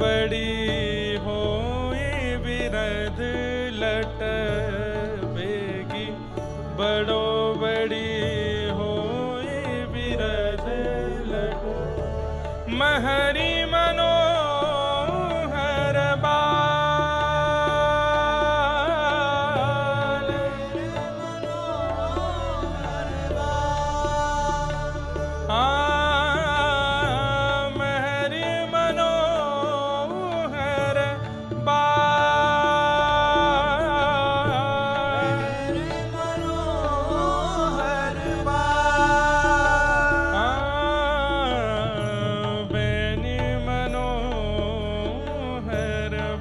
S1: बड़ी होए विरध लट बेगी बड़ो बड़ी होए विरध लट महरी मनोहर बाल महरी मनोहर बाल
S2: मनोहर बाल
S1: बेनी मनोहर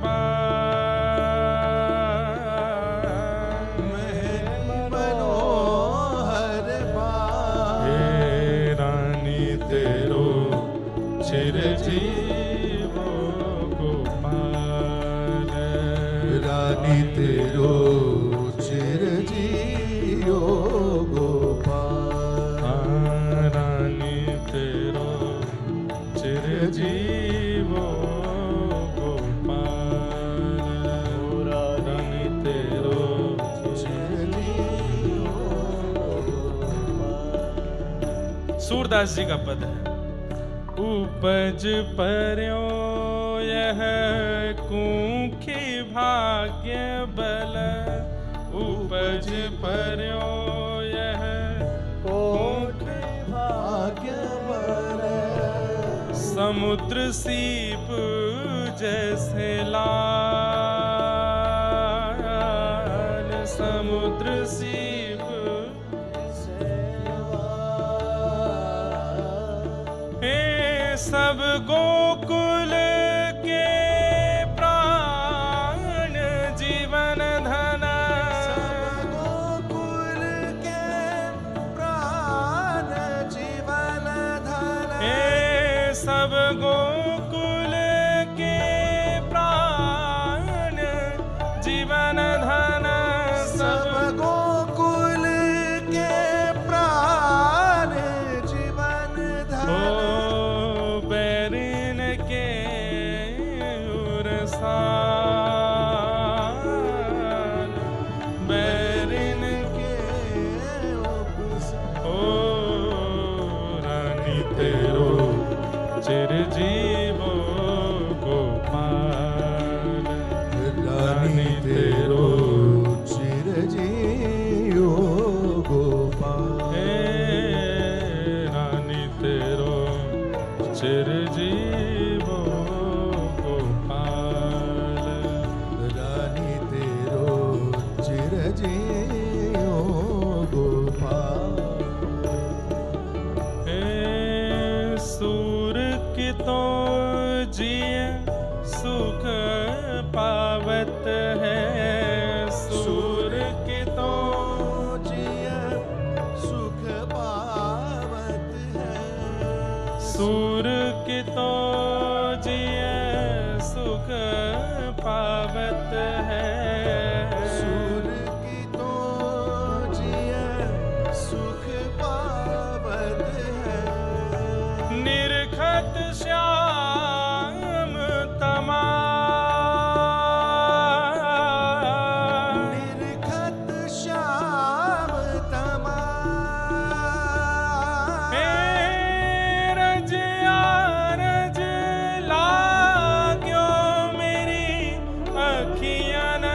S1: बाल
S2: मनोहर बाल
S1: हे रानी तेरो चिरजीवो गोपाल
S2: रानी तेरो चिरजीवो गोपाल
S1: रानी तेरो चिरजीवो गोपाल रानी तेरो सूरदास जी का पद है। उपज पर्यो यह कूखी भाग्य बल उपज पर्यो यह
S2: कोटि भाग्य बल
S1: समुद्र सीप जैसे लाल समुद्र सीप हे सब गोकुल के प्राण जीवन धन
S2: गोकुल के प्राण जीवन धन
S1: हे सब गोकुल के प्राण जीवन धन
S2: सब गोकुल के प्राण जीवन धन
S1: ओ बैरिन के उरसान बैरिन
S2: के
S1: ओ रानी तेरो चिरजीवो गोपाल
S2: रानी तेरो चिरजीवो गोपाल
S1: हे रानी तेरो चिरजीवो गोपाल
S2: रानी तेरो चिरजीवो गोपाल
S1: हे सूर की तो जिय सुख पावत है सूर की तो
S2: जिय सुख पावत है
S1: सूर की तो जिय सुख पावत है
S2: सूर की तो जिय सुख पावत है
S1: निरखत श्याम तमाम
S2: निरखत श्याम तमाम
S1: हे रज आरज लाग्यो मेरी अखियन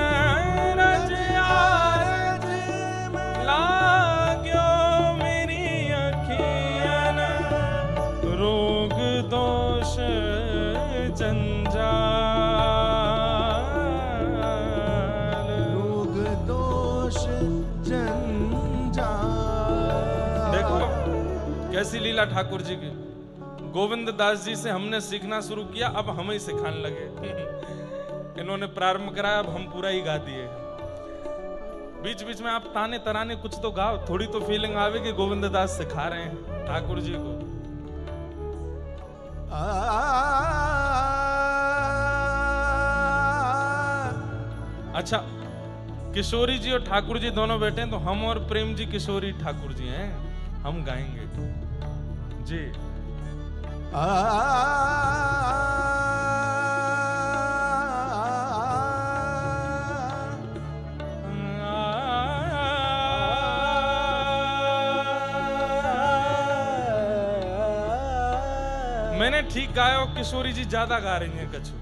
S1: रज आरज लाग्यो मेरी अखियन रोग दोष जंजाल
S2: रोग दोष जंजाल
S1: देखो कैसी लीला ठाकुर जी की। गोविंद दास जी से हमने सीखना शुरू किया, अब हम ही सिखाने लगे। इन्होंने प्रारंभ कराया, अब हम पूरा ही गा दिए। बीच बीच में आप ताने तराने कुछ तो गाओ, थोड़ी तो फीलिंग आवे कि गोविंद दास सिखा रहे हैं ठाकुर जी को। अच्छा, किशोरी जी और ठाकुर जी दोनों बैठे हैं, तो हम और प्रेम जी किशोरी ठाकुर जी हैं, हम गाएंगे जी। मैंने ठीक गाया और किशोरी जी ज्यादा गा रही हैं कछु।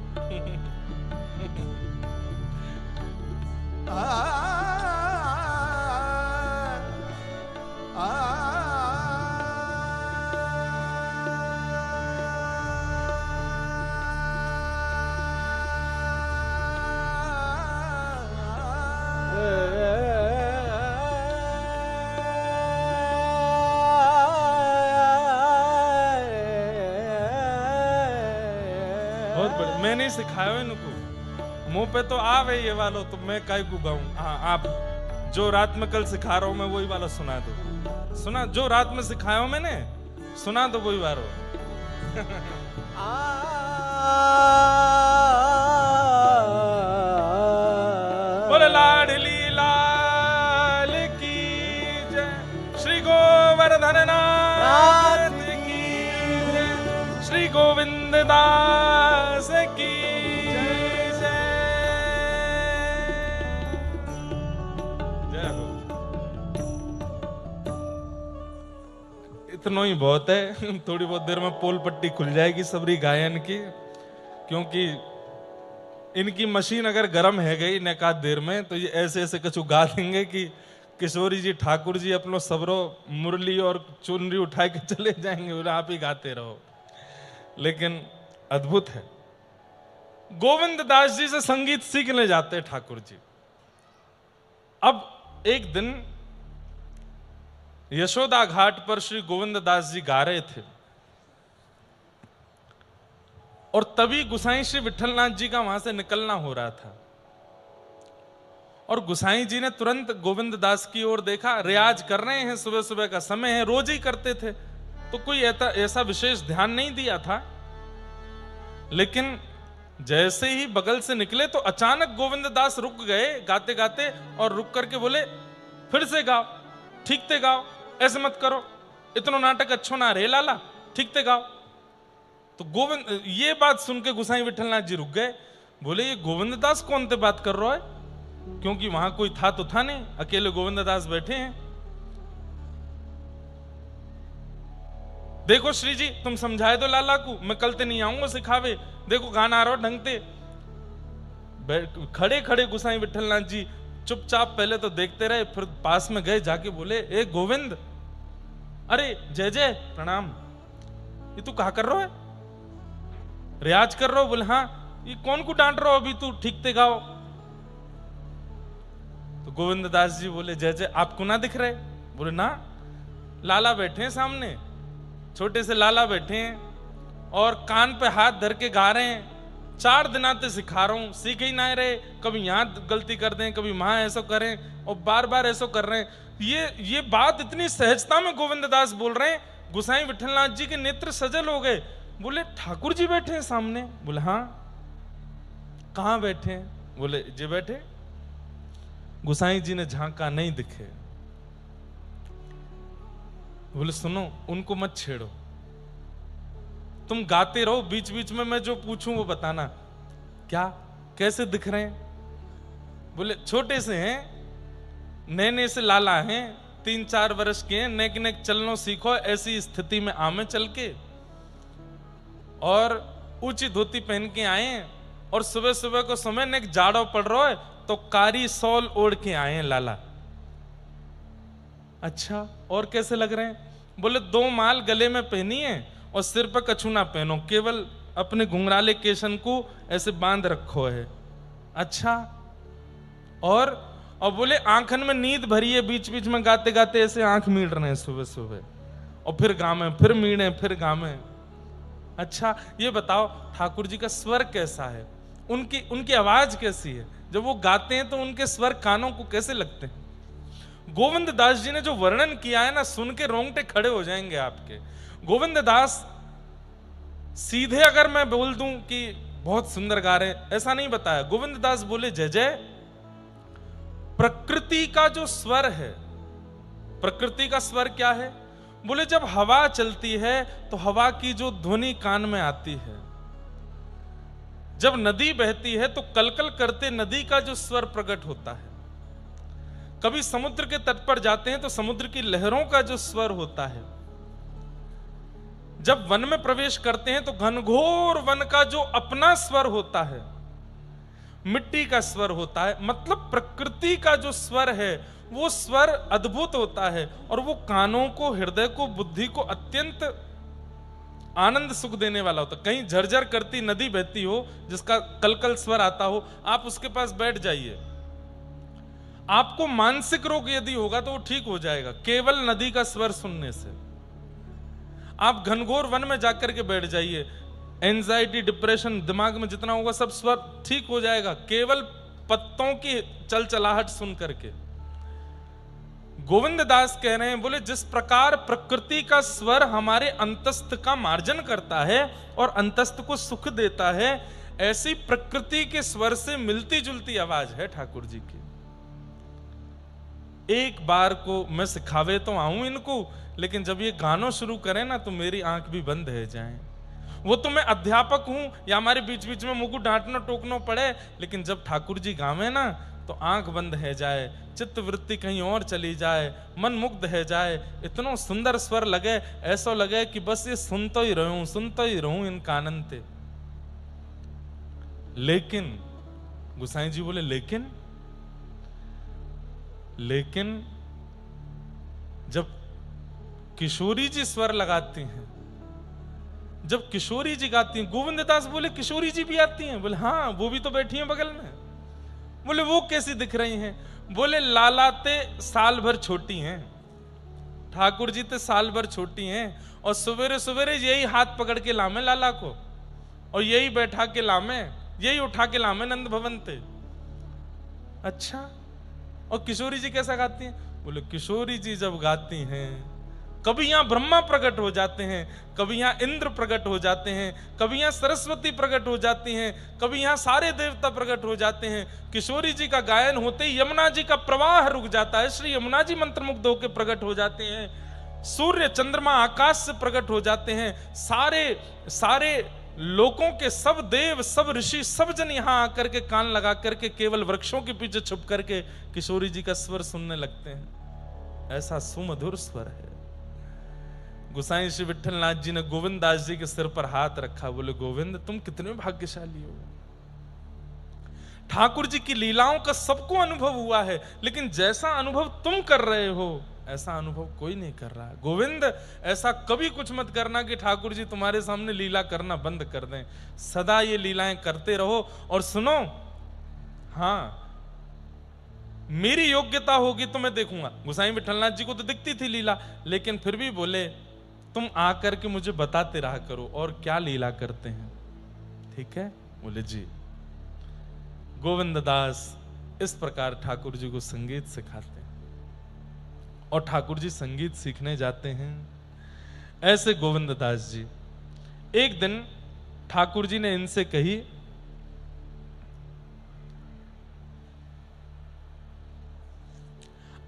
S1: बहुत बढ़िया, मैं नहीं सिखाया इनको, मुंह पे तो आवे ये वालो, तो मैं काय को गाऊं। हाँ, आप जो रात में कल सिखा रहा हूं मैं वही वाला सुना दो। सुना, जो रात में सिखाया हूं मैंने, सुना दो वही वालो। बोले लाडली लाल की जय, श्री गोवर्धन नाथ की जय, श्री गोविंद दास की जय। जय हो। इतना ही बहुत है, थोड़ी बहुत देर में पोल पट्टी खुल जाएगी सबरी गायन की, क्योंकि इनकी मशीन अगर गर्म है गई नेकात देर में तो ये ऐसे ऐसे कछु गा देंगे कि किशोरी जी ठाकुर जी अपनो सबरो मुरली और चुनरी उठा के चले जाएंगे, बोले आप ही गाते रहो। लेकिन अद्भुत है, गोविंद दास जी से संगीत सीखने जाते ठाकुर जी। अब एक दिन यशोदा घाट पर श्री गोविंद दास जी गा रहे थे और तभी गुसाई श्री विठलनाथ जी का वहां से निकलना हो रहा था और गुसाई जी ने तुरंत गोविंद दास की ओर देखा। रियाज कर रहे हैं, सुबह सुबह का समय है, रोज ही करते थे, तो कोई ऐसा विशेष ध्यान नहीं दिया था। लेकिन जैसे ही बगल से निकले तो अचानक गोविंद दास रुक गए गाते गाते और रुक करके बोले, फिर से गाओ, ठीक ते गाओ, ऐसे मत करो, इतना नाटक अच्छो ना रे लाला, ठीक ते गाओ। तो गोविंद, ये बात सुन के गुसाई विठलनाथ जी रुक गए, बोले ये गोविंद दास कौन ते बात कर रहा है, क्योंकि वहां कोई था तो था नहीं, अकेले गोविंद दास बैठे हैं। देखो श्री जी, तुम समझाए दो लाला को, मैं कल ते नहीं आऊंगा सिखावे, देखो गाना आ रहा ढंग ते। खड़े खड़े गुसाई विठलनाथ जी चुपचाप पहले तो देखते रहे, फिर पास में गए, जाके बोले, ए गोविंद, अरे जय जय, प्रणाम, ये तू कहा कर रहा है, रियाज कर रहा हो? बोले हाँ। ये कौन को डांट रहा हो अभी, तू ठीक ते गाओ। तो गोविंद दास जी बोले, जय जय, आपको ना दिख रहे? बोले ना, लाला बैठे हैं सामने, छोटे से लाला बैठे हैं और कान पे हाथ धर के गा रहे हैं, 4 दिन आते सिखा रहा हूं, सीख ही ना रहे, कभी यहां गलती कर दें, कभी वहां ऐसा करें और बार बार ऐसा कर रहे हैं। ये बात इतनी सहजता में गोविंद दास बोल रहे हैं, गुसाई विठलनाथ जी के नेत्र सजल हो गए। बोले ठाकुर जी बैठे हैं सामने? बोले हाँ। कहां बैठे हैं? बोले जी बैठे। गुसाई जी ने झांका, नहीं दिखे। बोले सुनो, उनको मत छेड़ो, तुम गाते रहो, बीच बीच में मैं जो पूछूं वो बताना। क्या, कैसे दिख रहे हैं? बोले छोटे से हैं, नैने से लाला हैं, 3-4 वर्ष के हैं, नेक नेक चलनो सीखो, ऐसी स्थिति में आमे चल के, और ऊंची धोती पहन के आए, और सुबह सुबह को समय नेक जाड़ो पड़ रहा है तो कारी सॉल ओढ़ के आए हैं लाला। अच्छा, और कैसे लग रहे हैं? बोले 2 माल गले में पहनी है और सिर पर कछु ना पहनो, केवल अपने घुंघराले केशन को ऐसे बांध रखो है। अच्छा, और बोले आंखन में नींद भरी है, बीच बीच में गाते गाते ऐसे आंख मीड़ रहे हैं सुबह सुबह, और फिर गामे, फिर मीड़े, फिर गामे। अच्छा, ये बताओ ठाकुर जी का स्वर कैसा है, उनकी आवाज कैसी है? जब वो गाते हैं तो उनके स्वर कानों को कैसे लगते हैं? गोविंद दास जी ने जो वर्णन किया है ना, सुन के रोंगटे खड़े हो जाएंगे आपके। गोविंद दास सीधे अगर मैं बोल दूं कि बहुत सुंदर गा रहे, ऐसा नहीं बताया। गोविंद दास बोले जय जय प्रकृति का जो स्वर है, प्रकृति का स्वर क्या है? बोले जब हवा चलती है तो हवा की जो ध्वनि कान में आती है, जब नदी बहती है तो कलकल करते नदी का जो स्वर प्रकट होता है, कभी समुद्र के तट पर जाते हैं तो समुद्र की लहरों का जो स्वर होता है, जब वन में प्रवेश करते हैं तो घनघोर वन का जो अपना स्वर होता है, मिट्टी का स्वर होता है। मतलब प्रकृति का जो स्वर है वो स्वर अद्भुत होता है और वो कानों को, हृदय को, बुद्धि को अत्यंत आनंद सुख देने वाला होता है। कहीं झरझर करती नदी बहती हो जिसका कलकल स्वर आता हो, आप उसके पास बैठ जाइए, आपको मानसिक रोग यदि होगा तो वो ठीक हो जाएगा केवल नदी का स्वर सुनने से। आप घनघोर वन में जाकर के बैठ जाइए, एंजाइटी, डिप्रेशन दिमाग में जितना होगा सब स्वर ठीक हो जाएगा केवल पत्तों की चलचलाहट सुन करके। गोविंद दास कह रहे हैं, बोले जिस प्रकार प्रकृति का स्वर हमारे अंतस्थ का मार्जन करता है और अंतस्थ को सुख देता है, ऐसी प्रकृति के स्वर से मिलती जुलती आवाज है ठाकुर जी की। एक बार को मैं सिखावे तो आऊं इनको, लेकिन जब ये गानों शुरू करें ना तो मेरी आंख भी बंद है जाए। वो तो मैं अध्यापक हूं या हमारे बीच बीच में मुझको डांटना टोकना पड़े, लेकिन जब ठाकुर जी गावे ना तो आंख बंद है जाए, चित्त वृत्ति कहीं और चली जाए, मन मुग्ध है जाए। इतना सुंदर स्वर लगे, ऐसा लगे कि बस ये सुनता ही रहूं इन कानन ते। लेकिन गुसाई जी बोले लेकिन जब किशोरी जी स्वर लगाती हैं, जब किशोरी जी गाती हैं, गोविंद दास बोले किशोरी जी भी आती हैं? बोले हाँ, वो भी तो बैठी हैं बगल में। बोले वो कैसी दिख रही हैं? बोले लालाते साल भर छोटी हैं, ठाकुर जी ते साल भर छोटी हैं, और सवेरे सवेरे यही हाथ पकड़ के लामे लाला को, और यही बैठा के लामे, यही उठा के लामे नंद भवन ते। अच्छा, और किशोरी जी कैसा गाती हैं? बोले किशोरी जी जब गाती हैं, कभी यहां ब्रह्मा प्रकट हो जाते हैं, कभी यहां इंद्र प्रकट हो जाते हैं, कभी यहां सरस्वती प्रकट हो जाती हैं, कभी यहां सारे देवता प्रकट हो जाते हैं। किशोरी जी का गायन होते ही यमुना जी का प्रवाह रुक जाता है, श्री यमुना जी मंत्रमुग्ध होकर प्रकट हो जाते हैं, सूर्य चंद्रमा आकाश से प्रकट हो जाते हैं, सारे लोकों के सब देव, सब ऋषि, सब जन यहां आकर के कान लगा करके केवल वृक्षों के पीछे छुप करके किशोरी जी का स्वर सुनने लगते हैं। ऐसा सुमधुर स्वर है। गुसाई श्री विठलनाथ जी ने गोविंद दास जी के सिर पर हाथ रखा, बोले गोविंद तुम कितने भाग्यशाली हो। ठाकुर जी की लीलाओं का सबको अनुभव हुआ है, लेकिन जैसा अनुभव तुम कर रहे हो ऐसा अनुभव कोई नहीं कर रहा है। गोविंद ऐसा कभी कुछ मत करना कि ठाकुर जी तुम्हारे सामने लीला करना बंद कर दें, सदा ये लीलाएं करते रहो। और सुनो, हाँ मेरी योग्यता होगी तो मैं देखूंगा। गुसाई विठलनाथ जी को तो दिखती थी लीला, लेकिन फिर भी बोले तुम आकर के मुझे बताते रहा करो और क्या लीला करते हैं, ठीक है? बोले जी। गोविंद दास इस प्रकार ठाकुर जी को संगीत सिखाते हैं और ठाकुर जी संगीत सीखने जाते हैं। ऐसे गोविंद दास जी एक दिन ठाकुर जी ने इनसे कही,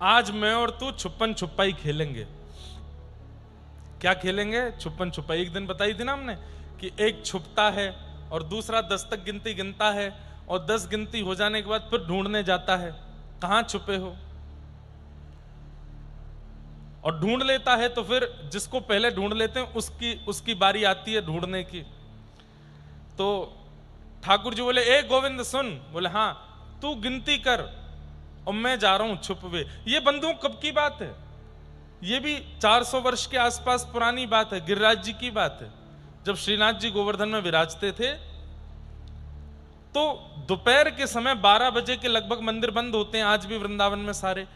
S1: आज मैं और तू छुपन छुपाई खेलेंगे। क्या खेलेंगे? छुपन छुपाई। एक दिन बताई थी ना हमने कि एक छुपता है और दूसरा 10 तक गिनती गिनता है और 10 गिनती हो जाने के बाद फिर ढूंढने जाता है कहां छुपे हो, और ढूंढ लेता है तो फिर जिसको पहले ढूंढ लेते हैं उसकी बारी आती है ढूंढने की। तो ठाकुर जी बोले ए गोविंद सुन। बोले हाँ, तू गिनती कर और मैं जा रहा हूं छुपवे। ये बंधुओं कब की बात है? ये भी 400 वर्ष के आसपास पुरानी बात है, गिरिराज जी की बात है। जब श्रीनाथ जी गोवर्धन में विराजते थे तो दोपहर के समय 12 बजे के लगभग मंदिर बंद होते हैं आज भी वृंदावन में सारे।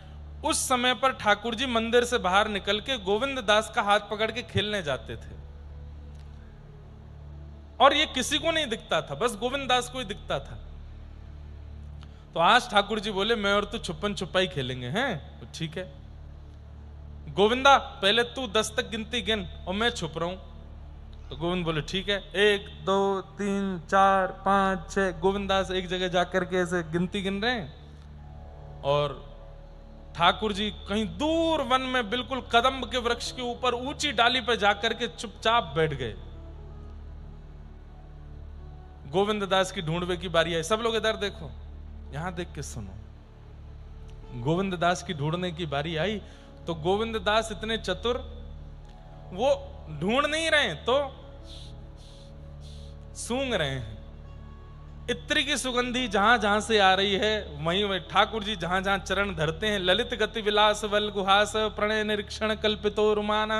S1: उस समय पर ठाकुर जी मंदिर से बाहर निकल के गोविंद दास का हाथ पकड़ के खेलने जाते थे, और ये किसी को नहीं दिखता था, बस गोविंद दास को ही दिखता था। तो आज ठाकुर जी बोले मैं और तू छुपन छुपाई खेलेंगे हैं। तो ठीक है गोविंदा, पहले तू 10 तक गिनती गिन और मैं छुप रहा हूं। तो गोविंद बोले ठीक है, 1 2 3 4 5 6। गोविंदास एक जगह जाकर के ऐसे गिनती गिन रहे हैं और ठाकुर जी कहीं दूर वन में बिल्कुल कदम्ब के वृक्ष के ऊपर ऊंची डाली पर जाकर के चुपचाप बैठ गए। गोविंद दास की ढूंढवे की बारी आई। सब लोग इधर देखो, यहां देख के सुनो। गोविंद दास की ढूंढने की बारी आई तो गोविंद दास इतने चतुर, वो ढूंढ नहीं रहे तो सूंघ रहे हैं। इत्री की सुगंधी जहां जहां से आ रही है वहीं वहीं ठाकुर जी जहां जहां चरण धरते हैं। ललित गति विलास वल गुहास प्रणय निरीक्षण कल्पितो रुमाना।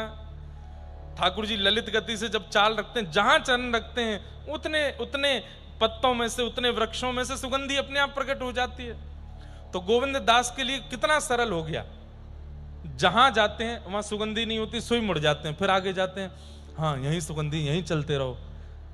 S1: ठाकुर जी ललित गति से जब चाल रखते हैं, जहां चरण रखते हैं उतने उतने पत्तों में से, उतने वृक्षों में से सुगंधी अपने आप प्रकट हो जाती है। तो गोविंद दास के लिए कितना सरल हो गया, जहां जाते हैं वहां सुगंधी नहीं होती, सुई मुड़ जाते हैं, फिर आगे जाते हैं, हाँ यहीं सुगंधी, यहीं चलते रहो,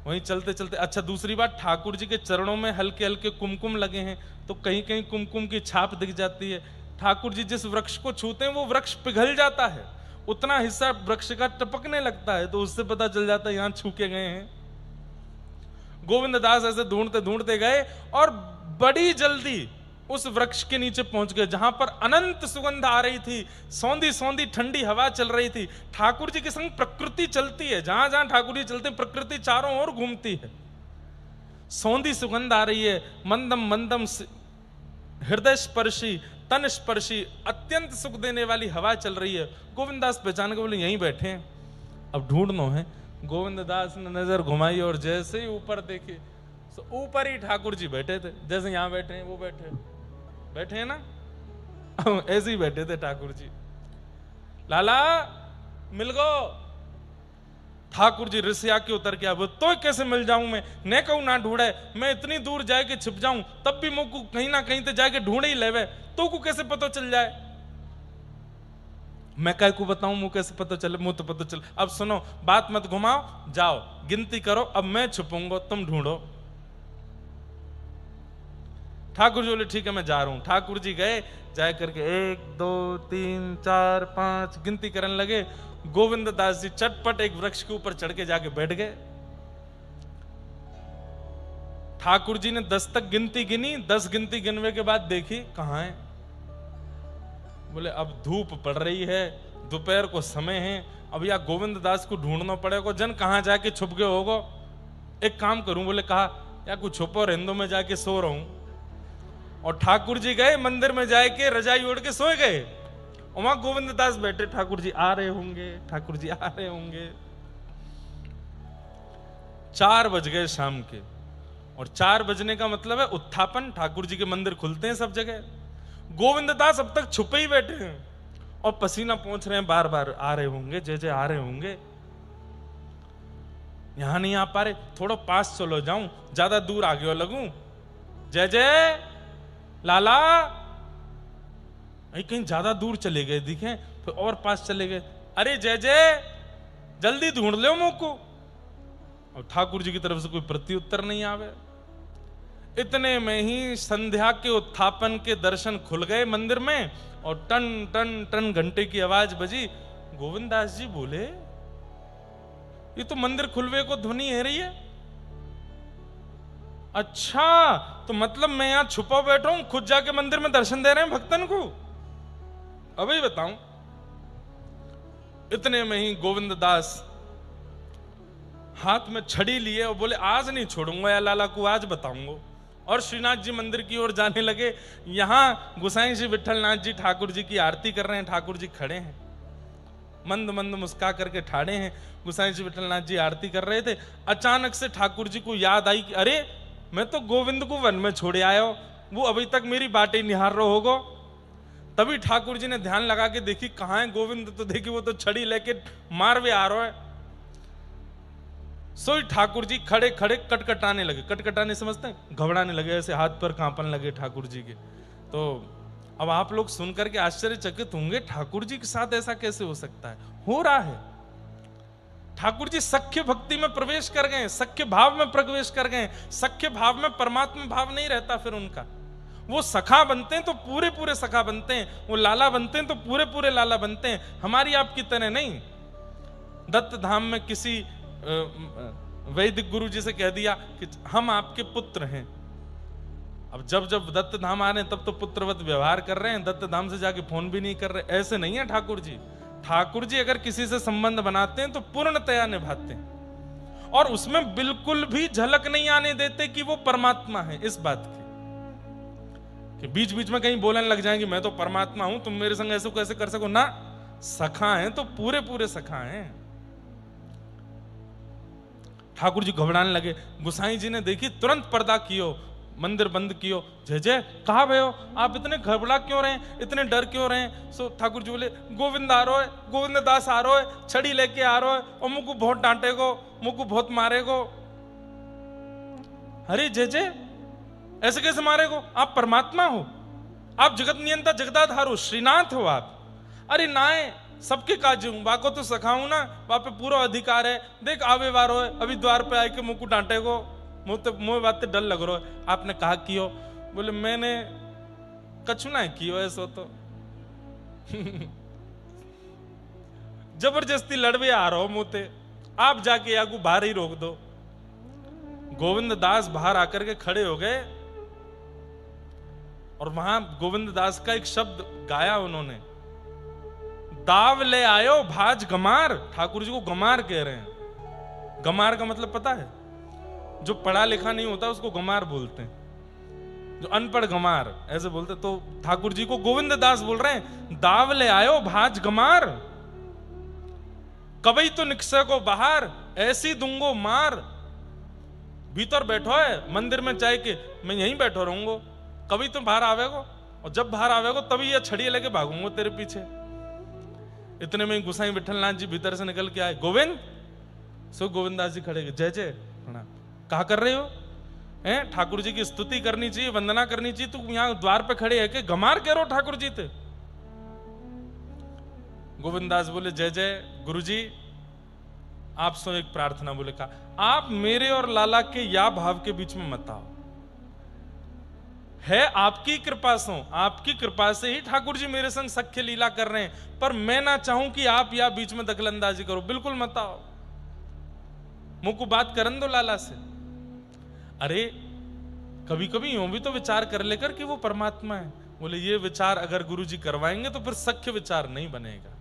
S1: वहीं चलते चलते। अच्छा दूसरी बात, ठाकुर जी के चरणों में हल्के हल्के कुमकुम लगे हैं तो कहीं कहीं कुमकुम की छाप दिख जाती है। ठाकुर जी जिस वृक्ष को छूते हैं वो वृक्ष पिघल जाता है, उतना हिस्सा वृक्ष का टपकने लगता है, तो उससे पता चल जाता है यहां छू के गए हैं। गोविंद दास ऐसे ढूंढते ढूंढते गए और बड़ी जल्दी उस वृक्ष के नीचे पहुंच गए जहां पर अनंत सुगंध आ रही थी, सौंधी सौंधी ठंडी हवा चल रही थी। ठाकुर जी के संग प्रकृति चलती है, जहां जहां ठाकुर जी चलते हैं प्रकृति चारों ओर घूमती है। सौंधी सुगंध आ रही है, मंदम मंदम हृदय स्पर्शी तन स्पर्शी अत्यंत सुख देने वाली हवा चल रही है। गोविंदास पहचान के बोले यहीं बैठे हैं, अब ढूंढनो है। गोविंददास ने नजर घुमाई और जैसे ही ऊपर देखे तो ऊपर ही ठाकुर जी बैठे थे, जैसे यहां बैठे हैं वो बैठे हैं ना, ऐसे ही बैठे थे ठाकुर जी। लाला मिल गो। ठाकुर जी रिसिया के उतर के अब तो कैसे मिल जाऊं मैं, ने कहूं ना ढूंढे, मैं इतनी दूर जाके छिप जाऊं तब भी मुझको कहीं ना कहीं तो जाके ढूंढ ही लेवे, तो को कैसे पता चल जाए। मैं कह को बताऊं मुंह कैसे पता चले, मुंह तो पता चले। अब सुनो बात मत घुमाओ, जाओ गिनती करो, अब मैं छुपूंगा तुम ढूंढो। ठाकुर जी बोले ठीक है मैं जा रहा हूं। ठाकुर जी गए, जाए करके 1 2 3 4 5 गिनती करने लगे। गोविंद दास जी चटपट एक वृक्ष के ऊपर चढ़ के जाके बैठ गए। ठाकुर जी ने 10 तक गिनती गिनी, 10 गिनती गिनवे के बाद देखी कहां है। बोले अब धूप पड़ रही है, दोपहर को समय है, अब या गोविंद दास को ढूंढना पड़ेगा, जन कहां जाके छुप गए होगो। एक काम करूं, बोले कहा या कुछ छुपो रेंदो में जाके सो रहा हूं। और ठाकुर जी गए मंदिर में जाके रजाई ओढ़ के सोए गए। वहां गोविंद दास बैठे, ठाकुर जी आ रहे होंगे, ठाकुर जी आ रहे होंगे। 4 बज गए शाम के, और 4 बजने का मतलब है उत्थापन। ठाकुर जी के मंदिर खुलते हैं सब जगह। गोविंद दास अब तक छुपे ही बैठे हैं और पसीना पोंछ रहे हैं, बार बार आ रहे होंगे, जय जय आ रहे होंगे। यहां नहीं आ पा रहे, थोड़ा पास चलो जाऊं, ज्यादा दूर आ गयो लगूं, जय जय लाला। कहीं ज्यादा दूर चले गए दिखे, फिर और पास चले गए, अरे जय जय जल्दी ढूंढ लो मुझको। और ठाकुर जी की तरफ से कोई प्रत्युत्तर नहीं आवे। इतने में ही संध्या के उत्थापन के दर्शन खुल गए मंदिर में, और टन टन टन घंटे की आवाज बजी। गोविंदास जी बोले ये तो मंदिर खुलवे को ध्वनि है रही है। अच्छा तो मतलब मैं यहां छुपा बैठा हूं, खुद जाके मंदिर में दर्शन दे रहे हैं भक्तन को। अभी बताऊं। इतने में ही गोविंद दास हाथ में छड़ी लिए और बोले आज नहीं छोड़ूंगा या लाला को, आज बताऊंगा। और श्रीनाथ जी मंदिर की ओर जाने लगे। यहां गोसाई जी विठलनाथ जी ठाकुर जी की आरती कर रहे हैं, ठाकुर जी खड़े हैं, मंद मंद मुस्का करके ठाड़े हैं। गोसाई जी विठलनाथ जी आरती कर रहे थे। अचानक से ठाकुर जी को याद आई कि अरे मैं तो गोविंद को वन में छोड़े आया हूं, वो अभी तक मेरी बातें निहार रहा होगा। तभी ठाकुर जी ने ध्यान लगा के देखी कहां है गोविंद, तो देखी वो तो छड़ी लेके मारवे आ रहा है। सोई ठाकुर जी खड़े खड़े कटकटाने लगे। कटकटाने समझते हैं, घबराने लगे, ऐसे हाथ पर कांपने लगे ठाकुर जी के। तो अब आप लोग सुनकर के आश्चर्यचकित होंगे, ठाकुर जी के साथ ऐसा कैसे हो सकता है? हो रहा है। ठाकुर जी सख्य भक्ति में प्रवेश कर गए, सख्य भाव में प्रवेश कर गए। सख्य भाव में परमात्मा भाव नहीं रहता फिर उनका, वो सखा बनते हैं तो पूरे पूरे सखा बनते हैं, वो लाला बनते हैं तो पूरे पूरे लाला बनते हैं, हमारी आपकी तरह नहीं। दत्त धाम में किसी वैदिक गुरु जी से कह दिया कि हम आपके पुत्र हैं। अब जब जब दत्त धाम आ रहे हैं तब तो पुत्रवत व्यवहार कर रहे हैं, दत्त धाम से जाके फोन भी नहीं कर रहे। ऐसे नहीं है ठाकुर जी। ठाकुर जी अगर किसी से संबंध बनाते हैं तो पूर्णतया निभाते हैं, और उसमें बिल्कुल भी झलक नहीं आने देते कि वो परमात्मा है। इस बात की कि बीच बीच में कहीं बोलने लग जाएंगे मैं तो परमात्मा हूं, तुम मेरे संग ऐसे कैसे कर सको ना। सखा हैं तो पूरे पूरे सखा हैं। ठाकुर जी घबराने लगे। गुसाई जी ने देखी, तुरंत पर्दा कियो, मंदिर बंद कियो। जय जय कहा भय हो, आप इतने घबरा क्यों रहे हैं, इतने डर क्यों रहे हैं? सो ठाकुर जी बोले, गोविंद आ रहा है, गोविंद दास आ रहा है, छड़ी लेके आ रहा है और मुझको बहुत डांटेगो, मुझको बहुत मारेगो। अरे जय जय ऐसे कैसे मारेगो, आप परमात्मा हो, आप जगत नियंता जगदाधार हो, श्रीनाथ हो आप। अरे नाए सबके काज हूं, वाको तो सखाऊं ना, वहां पे पूरा अधिकार है। देख आवे वारो है, अभी द्वार पे आके मुझको डांटेगो, मुझे बात डर लग रहा है। आपने कहा कियो? बोले मैंने कछु ना कियो ऐसो तो जबरदस्ती लड़वे आ रहा हो मुझे, आप जाके आगू बाहर ही रोक दो। गोविंद दास बाहर आकर के खड़े हो गए और वहां गोविंद दास का एक शब्द गाया उन्होंने, दाव ले आयो भाज गमार। ठाकुर जी को गमार कह रहे हैं। गमार का मतलब पता है? जो पढ़ा लिखा नहीं होता उसको गमार बोलते हैं, जो अनपढ़ गमार ऐसे बोलते। तो ठाकुर जी को गोविंद दास बोल रहे हैं, दाव ले आयो भाज गमार, कभी तो निकसे को बाहर, ऐसी दूंगो मार। भीतर बैठो है मंदिर में चाहे के मैं यहीं बैठो रहूंगा, कभी तुम बाहर आवेगो, और जब बाहर आवेगो तभी ये छड़ी लेके भागूंगा तेरे पीछे। इतने में गुसाई विठलनाथ जी भीतर से निकल के आए। गोविंद सो गोविंदास जी खड़े, जय जय प्रणाम। कहा कर रहे हो? हैं ठाकुर जी की स्तुति करनी चाहिए, वंदना करनी चाहिए, तू यहां द्वार पे खड़े है कि गमार कह रहे हो ठाकुर जी थे? गोविंदास बोले, जय जय गुरु जी आप सो एक प्रार्थना। बोले कहा, आप मेरे और लाला के या भाव के बीच में मत आओ, है आपकी कृपा सो, आपकी कृपा से ही ठाकुर जी मेरे संग सख्य लीला कर रहे हैं, पर मैं ना चाहूं कि आप या बीच में दखलंदाजी करो, बिल्कुल मत आओ, मुझको बात करन दो लाला से। अरे कभी कभी यूं भी तो विचार कर लेकर कि वो परमात्मा है। बोले ये विचार अगर गुरु जी करवाएंगे तो फिर सख्य विचार नहीं बनेगा।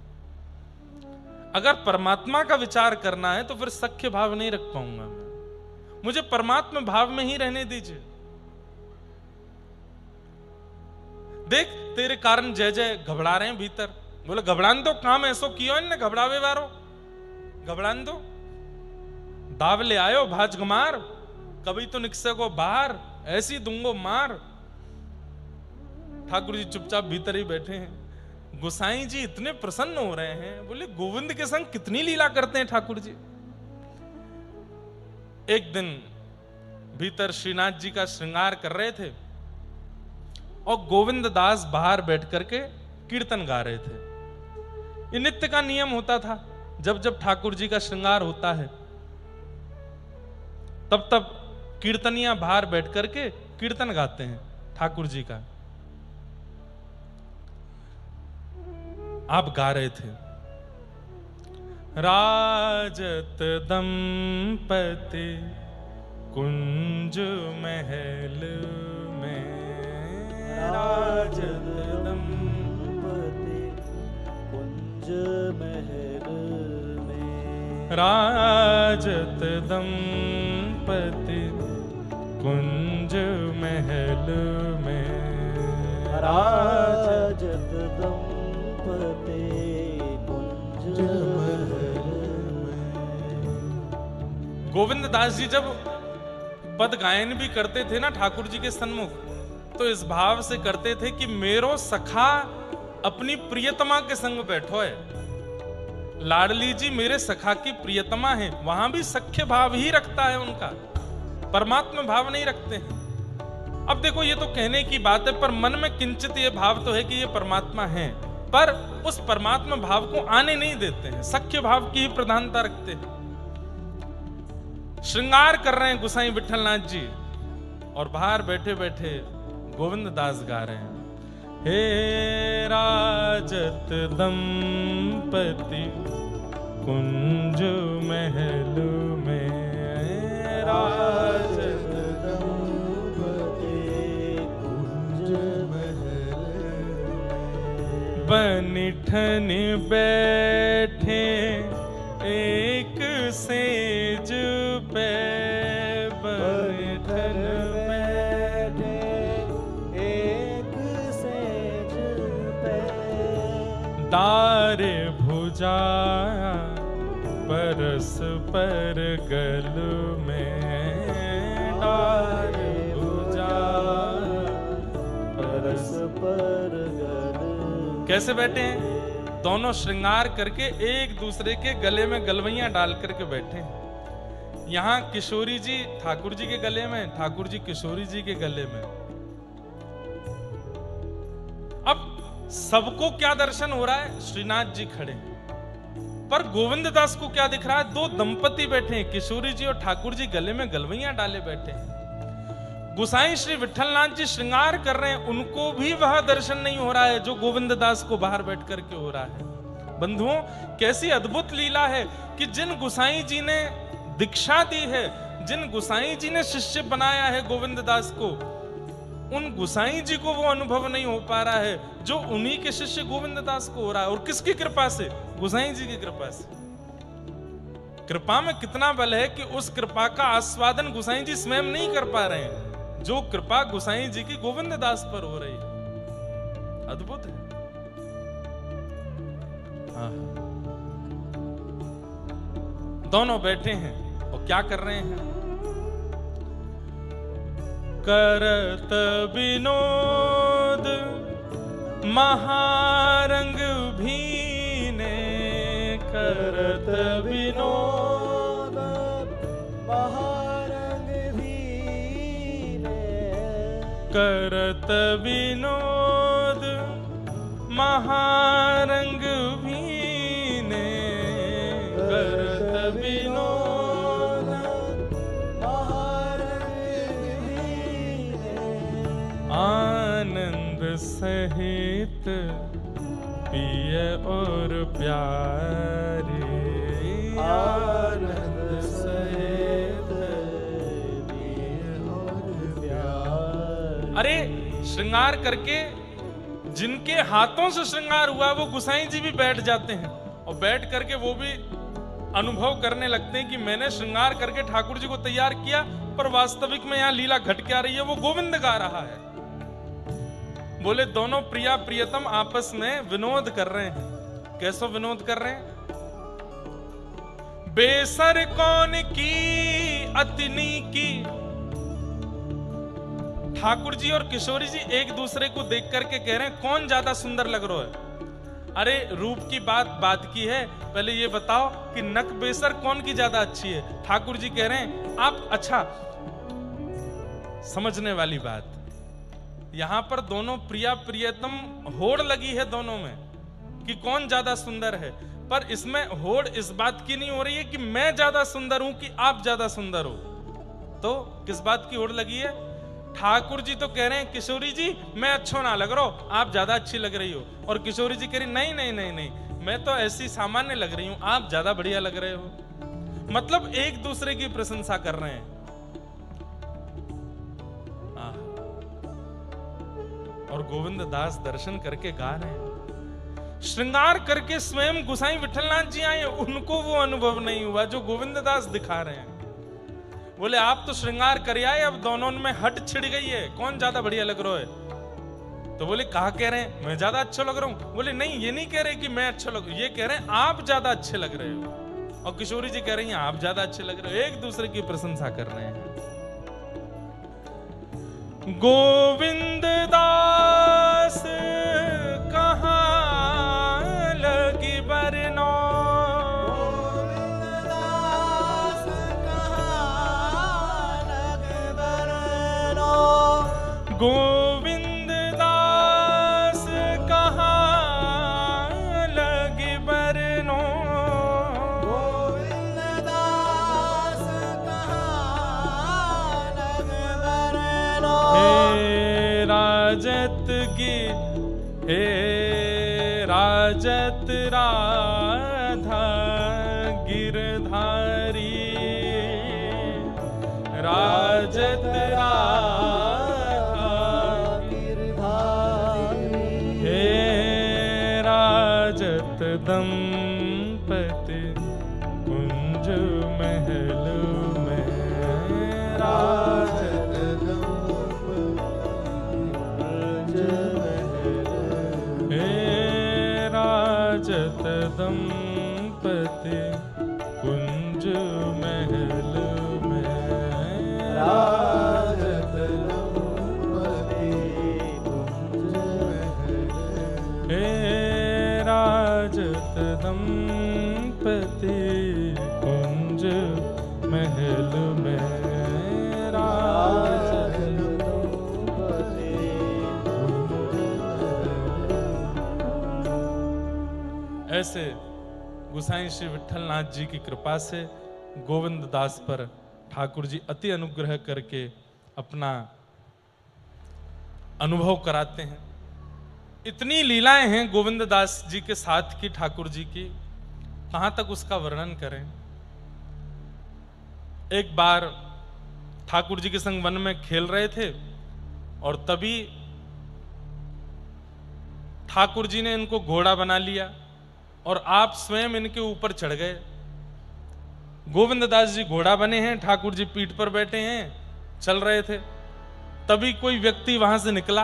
S1: अगर परमात्मा का विचार करना है तो फिर सख्य भाव नहीं रख पाऊंगा मैं, मुझे परमात्मा भाव में ही रहने दीजिए। देख तेरे कारण जय जय घबरा रहे हैं भीतर। बोले घबरान दो, काम ऐसो कियो इनने घबरावे वारो, घबरान दो। दाव ले आयो भाज गमार, कभी तो निकसे को बाहर, ऐसी दूंगो मार। ठाकुर जी चुपचाप भीतर ही बैठे हैं। गोसाई जी इतने प्रसन्न हो रहे हैं, बोले गोविंद के संग कितनी लीला करते हैं ठाकुर जी। एक दिन भीतर श्रीनाथ जी का श्रृंगार कर रहे थे और गोविंद दास बाहर बैठ करके कीर्तन गा रहे थे। ये नित्य का नियम होता था, जब जब ठाकुर जी का श्रृंगार होता है तब तब कीर्तनिया बाहर बैठ करके कीर्तन गाते हैं ठाकुर जी का। आप गा रहे थे, राजत दंपति कुंज महल में, राजत
S2: दंपति कुंज महल में,
S1: राजत दंपति कुंज महल में,
S2: राजत दंपति कुंज महल में।
S1: गोविंद दास जी जब पद गायन भी करते थे ना ठाकुर जी के सन्मुख, तो इस भाव से करते थे कि मेरो सखा अपनी प्रियतमा के संग बैठो है। लाडली जी मेरे सखा की प्रियतमा है, वहां भी सख्य भाव ही रखता है उनका, परमात्मा भाव नहीं रखते हैं। अब देखो ये तो कहने की बात है, पर मन में किंचित ये भाव तो है कि ये परमात्मा है, पर उस परमात्मा भाव को आने नहीं देते हैं, सख्य भाव की ही प्रधानता रखते हैं। श्रृंगार कर रहे हैं गुसाई विठलनाथ जी और बाहर बैठे बैठे गोविंद दास गा रहे हैं, हे राजत दंपति कुंज महल में, राजत
S2: दंपति कुंज महल में,
S1: बनिठन बैठे एक सेज पे, बनिठन
S2: बैठे एक सेज पे,
S1: दारे भुजा परस्पर गल में, दारे भुजा
S2: परस्पर गल।
S1: कैसे बैठे हैं? दोनों श्रृंगार करके एक दूसरे के गले में गलवैयां डाल करके बैठे हैं। यहाँ किशोरी जी ठाकुर जी के गले में, ठाकुर जी किशोरी जी के गले में। अब सबको क्या दर्शन हो रहा है? श्रीनाथ जी खड़े, पर गोविंद दास को क्या दिख रहा है? दो दंपति बैठे हैं, किशोरी जी और ठाकुर जी गले में गलवैयां डाले बैठे हैं। गुसाई श्री विठलनाथ जी श्रृंगार कर रहे हैं, उनको भी वह दर्शन नहीं हो रहा है जो गोविंद दास को बाहर बैठ करके हो रहा है। बंधुओं, कैसी अद्भुत लीला है कि जिन गुसाई जी ने दीक्षा दी है, जिन गुसाई जी ने शिष्य बनाया है गोविंद दास को, उन गुसाई जी को वो अनुभव नहीं हो पा रहा है जो उन्हीं के शिष्य गोविंद दास को हो रहा है। और किसकी कृपा से? गुसाई जी की कृपा से। कृपा में कितना बल है कि उस कृपा का आस्वादन गुसाई जी स्वयं नहीं कर पा रहे हैं, जो कृपा गुसाई जी की गोविंद दास पर हो रही है। अद्भुत है। हाँ। दोनों बैठे हैं और क्या कर रहे हैं? करत विनोद महारंग भीने, करत विनोद
S2: महारंग भीने,
S1: करत विनोद महारंग भीने, करत विनोद
S2: महारंग भीने,
S1: आनंद सहित पिय और प्यारे,
S2: आनंद सहित पिय और प्यारे।
S1: अरे श्रृंगार करके जिनके हाथों से श्रृंगार हुआ वो गुसाई जी भी बैठ जाते हैं और बैठ करके वो भी अनुभव करने लगते हैं कि मैंने श्रृंगार करके ठाकुर जी को तैयार किया, पर वास्तविक में यहाँ लीला घट क्या रही है, वो गोविंद गा रहा है। बोले दोनों प्रिया प्रियतम आपस में विनोद कर रहे हैं। कैसा विनोद कर रहे हैं? बेसर कौन की अतिनी की। ठाकुर जी और किशोरी जी एक दूसरे को देख करके कह रहे हैं कौन ज्यादा सुंदर लग रहा है। अरे रूप की बात की है, पहले ये बताओ कि नक बेसर कौन की ज्यादा अच्छी है। ठाकुर जी कह रहे हैं आप। अच्छा, समझने वाली बात, यहां पर दोनों प्रिया प्रियतम होड़ लगी है दोनों में कि कौन ज्यादा सुंदर है, पर इसमें होड़ इस बात की नहीं हो रही है कि मैं ज्यादा सुंदर हूं कि आप ज्यादा सुंदर हो। तो किस बात की होड़ लगी है? ठाकुर जी तो कह रहे हैं किशोरी जी मैं अच्छा ना लग रहा हूं, आप ज्यादा अच्छी लग रही हो, और किशोरी जी कह रही नहीं नहीं नहीं नहीं, मैं तो ऐसी सामान्य लग रही हूं, आप ज्यादा बढ़िया लग रहे हो। मतलब एक दूसरे की प्रशंसा कर रहे हैं। और गोविंद दास दर्शन करके गा रहे हैं। श्रृंगार करके स्वयं गुसाई विठलनाथ जी आए, उनको वो अनुभव नहीं हुआ जो गोविंद दास दिखा रहे हैं। बोले आप तो श्रृंगार कर आए, अब दोनों में हट छिड़ गई है, कौन ज्यादा बढ़िया लग रहा है। तो बोले कहा कह रहे हैं मैं ज्यादा अच्छा लग रहा हूं। बोले नहीं, ये नहीं कह रहे कि मैं अच्छा लग, ये कह रहे हैं आप ज्यादा अच्छे लग रहे हो। और किशोरी जी कह रही हैं आप ज्यादा अच्छे लग रहे हो, एक दूसरे की प्रशंसा कर रहे हैं। गोविंद दास कहाँ लगी बरनो,
S2: गोविंद दास कहाँ लगे बरनो,
S1: गोविंद दास कहाँ लगी बरनो,
S2: गोविंद दास कहाँ लगे बरनो।
S1: हे गिरधारी राजत राखा
S2: गिरधारी
S1: हे राजत दंपति कुंज महल में राजत हे राजत दंपति कुंज महल में
S2: राजत दंपति कुंज महल
S1: हे राजत दंपति कुंज महल में राजत
S2: दंपति
S1: ऐसे गोसाई श्री विठलनाथ जी की कृपा से गोविंद दास पर ठाकुर जी अति अनुग्रह करके अपना अनुभव कराते हैं। इतनी लीलाएं हैं गोविंद दास जी के साथ की ठाकुर जी की, कहां तक उसका वर्णन करें। एक बार ठाकुर जी के संग वन में खेल रहे थे और तभी ठाकुर जी ने इनको घोड़ा बना लिया और आप स्वयं इनके ऊपर चढ़ गए। गोविंद दास जी घोड़ा बने हैं, ठाकुर जी पीठ पर बैठे हैं, चल रहे थे। तभी कोई व्यक्ति वहां से निकला,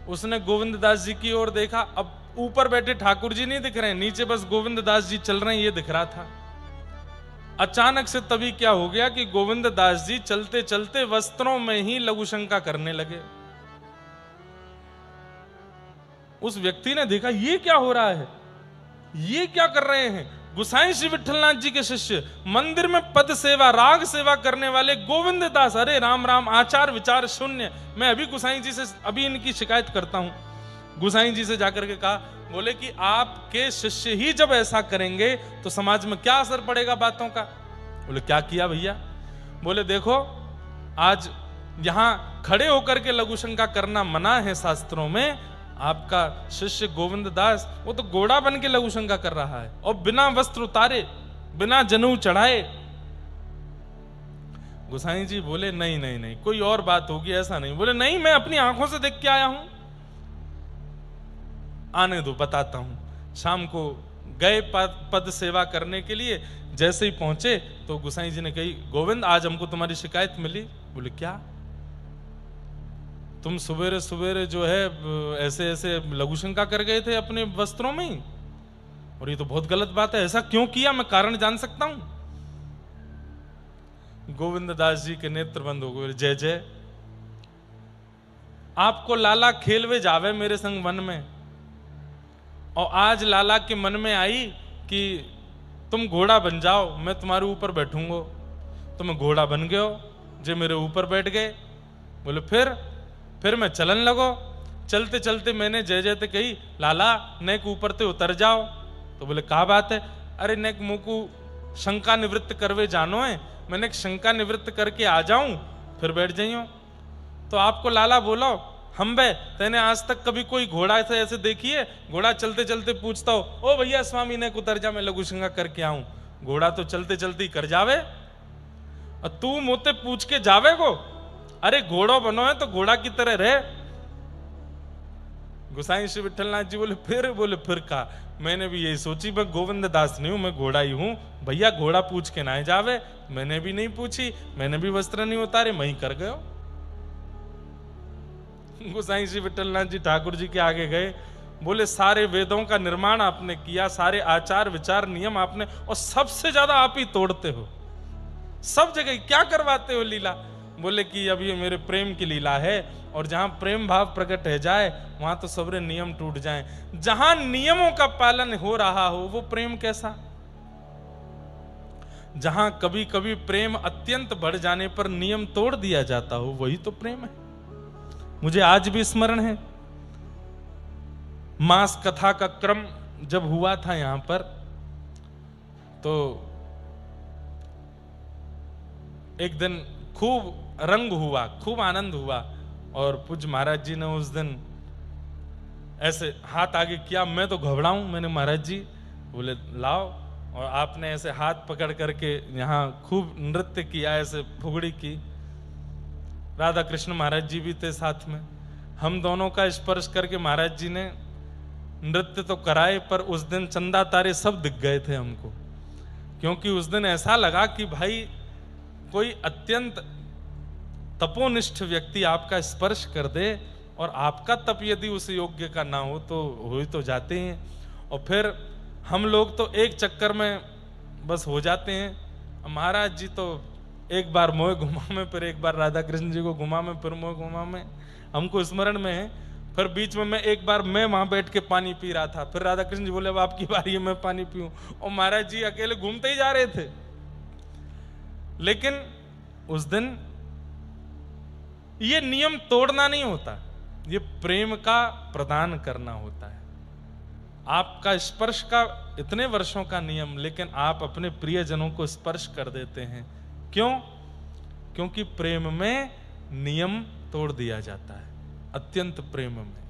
S1: उसने गोविंद दास जी की ओर देखा। अब ऊपर बैठे ठाकुर जी नहीं दिख रहे हैं, नीचे बस गोविंद दास जी चल रहे हैं, ये दिख रहा था। अचानक से तभी क्या हो गया कि गोविंद दास जी चलते चलते वस्त्रों में ही लघुशंका करने लगे। उस व्यक्ति ने देखा ये क्या हो रहा है, ये क्या कर रहे हैं। गोसाई श्री विठलनाथ जी के शिष्य, मंदिर में पद सेवा राग सेवा करने वाले गोविंद दास, अरे राम राम, आचार विचार शून्य। मैं अभी गोसाई जी से अभी इनकी शिकायत करता हूं। गोसाई जी से जाकर के कहा, बोले कि आपके शिष्य ही जब ऐसा करेंगे तो समाज में क्या असर पड़ेगा बातों का। बोले क्या किया भैया। बोले देखो, आज यहां खड़े होकर के लघुशंका करना मना है शास्त्रों में। आपका शिष्य गोविंद दास वो तो घोड़ा बन के लघुशंका कर रहा है और बिना वस्त्र उतारे, बिना जनेऊ चढ़ाए। गोसाई जी बोले नहीं नहीं नहीं, कोई और बात होगी, ऐसा नहीं। बोले नहीं, मैं अपनी आंखों से देख के आया हूं। आने दो, बताता हूं। शाम को गए पद सेवा करने के लिए, जैसे ही पहुंचे तो गोसाई जी ने कही, गोविंद आज हमको तुम्हारी शिकायत मिली। बोले क्या। तुम सवेरे सवेरे जो है ऐसे ऐसे लघुशंका कर गए थे अपने वस्त्रों में ही, और ये तो बहुत गलत बात है। ऐसा क्यों किया, मैं कारण जान सकता हूं। गोविंद दास जी के नेत्र बंद हो गए। जय जय, आपको लाला खेलवे जावे मेरे संग वन में, और आज लाला के मन में आई कि तुम घोड़ा बन जाओ, मैं तुम्हारे ऊपर बैठूंगा। तुम घोड़ा बन गए हो, जो मेरे ऊपर बैठ गए। बोले फिर मैं चलन लगो। चलते चलते मैंने जय जय ते कही, लाला नेक ऊपर ते उतर जाओ। तो बोले क्या बात है। अरे नेक मुकू शंका निवृत्त करवे जानो है, मैंने शंका निवृत्त करके आ जाऊं फिर बैठ जाइयो। तो आपको लाला बोलो, हम बे तेने आज तक कभी कोई घोड़ा से ऐसे देखी है। घोड़ा चलते चलते पूछता हो, ओ भैया स्वामी नेक उतर जा, मैं लघुशंका करके आऊं। घोड़ा तो चलते चलते ही कर जावे, और तू मोते पूछ के जावे को। अरे घोड़ो बनो है तो घोड़ा की तरह रहे। गोसाई श्री विठलनाथ जी बोले फिर का। मैंने भी यही सोची, मैं गोविंद दास नहीं हूं, मैं घोड़ा ही हूं। भैया घोड़ा पूछ के ना जावे। मैंने भी नहीं पूछी, मैंने भी वस्त्र नहीं उतारे, मैं ही कर गयो। गोसाई श्री विठलनाथ जी ठाकुर जी के आगे गए। बोले सारे वेदों का निर्माण आपने किया, सारे आचार विचार नियम आपने, और सबसे ज्यादा आप ही तोड़ते हो। सब जगह क्या करवाते हो लीला। बोले कि अब ये मेरे प्रेम की लीला है, और जहां प्रेम भाव प्रकट हो जाए वहां तो सबरे नियम टूट जाएं। जहां नियमों का पालन हो रहा हो वो प्रेम कैसा। जहां कभी कभी प्रेम अत्यंत बढ़ जाने पर नियम तोड़ दिया जाता हो, वही तो प्रेम है। मुझे आज भी स्मरण है, मास कथा का क्रम जब हुआ था यहां पर, तो एक दिन खूब रंग हुआ, खूब आनंद हुआ, और पूज्य महाराज जी ने उस दिन ऐसे हाथ आगे किया। मैं तो घबराऊं, मैंने महाराज जी, बोले लाओ और आपने ऐसे हाथ पकड़ करके यहाँ खूब नृत्य किया, ऐसे फुगड़ी की। राधा कृष्ण महाराज जी भी थे साथ में। हम दोनों का स्पर्श करके महाराज जी ने नृत्य तो कराए, पर उस दिन चंदा तारे सब दिख गए थे हमको, क्योंकि उस दिन ऐसा लगा कि भाई कोई अत्यंत तपोनिष्ठ व्यक्ति आपका स्पर्श कर दे, और आपका तप यदि उस योग्य का ना हो तो हो ही तो जाते हैं। और फिर हम लोग तो एक चक्कर में बस हो जाते हैं। महाराज जी तो एक बार मोह घुमा में, फिर एक बार राधा कृष्ण जी को घुमा में, फिर मोह घुमा में, हमको स्मरण में है। फिर बीच में एक बार मैं वहां बैठ के पानी पी रहा था, फिर राधा कृष्ण जी बोले अब आपकी बारी है, मैं पानी पीऊं, और महाराज जी अकेले घूमते ही जा रहे थे। लेकिन उस दिन ये नियम तोड़ना नहीं होता, ये प्रेम का प्रदान करना होता है। आपका स्पर्श का इतने वर्षों का नियम, लेकिन आप अपने प्रियजनों को स्पर्श कर देते हैं। क्यों? क्योंकि प्रेम में नियम तोड़ दिया जाता है, अत्यंत प्रेम में।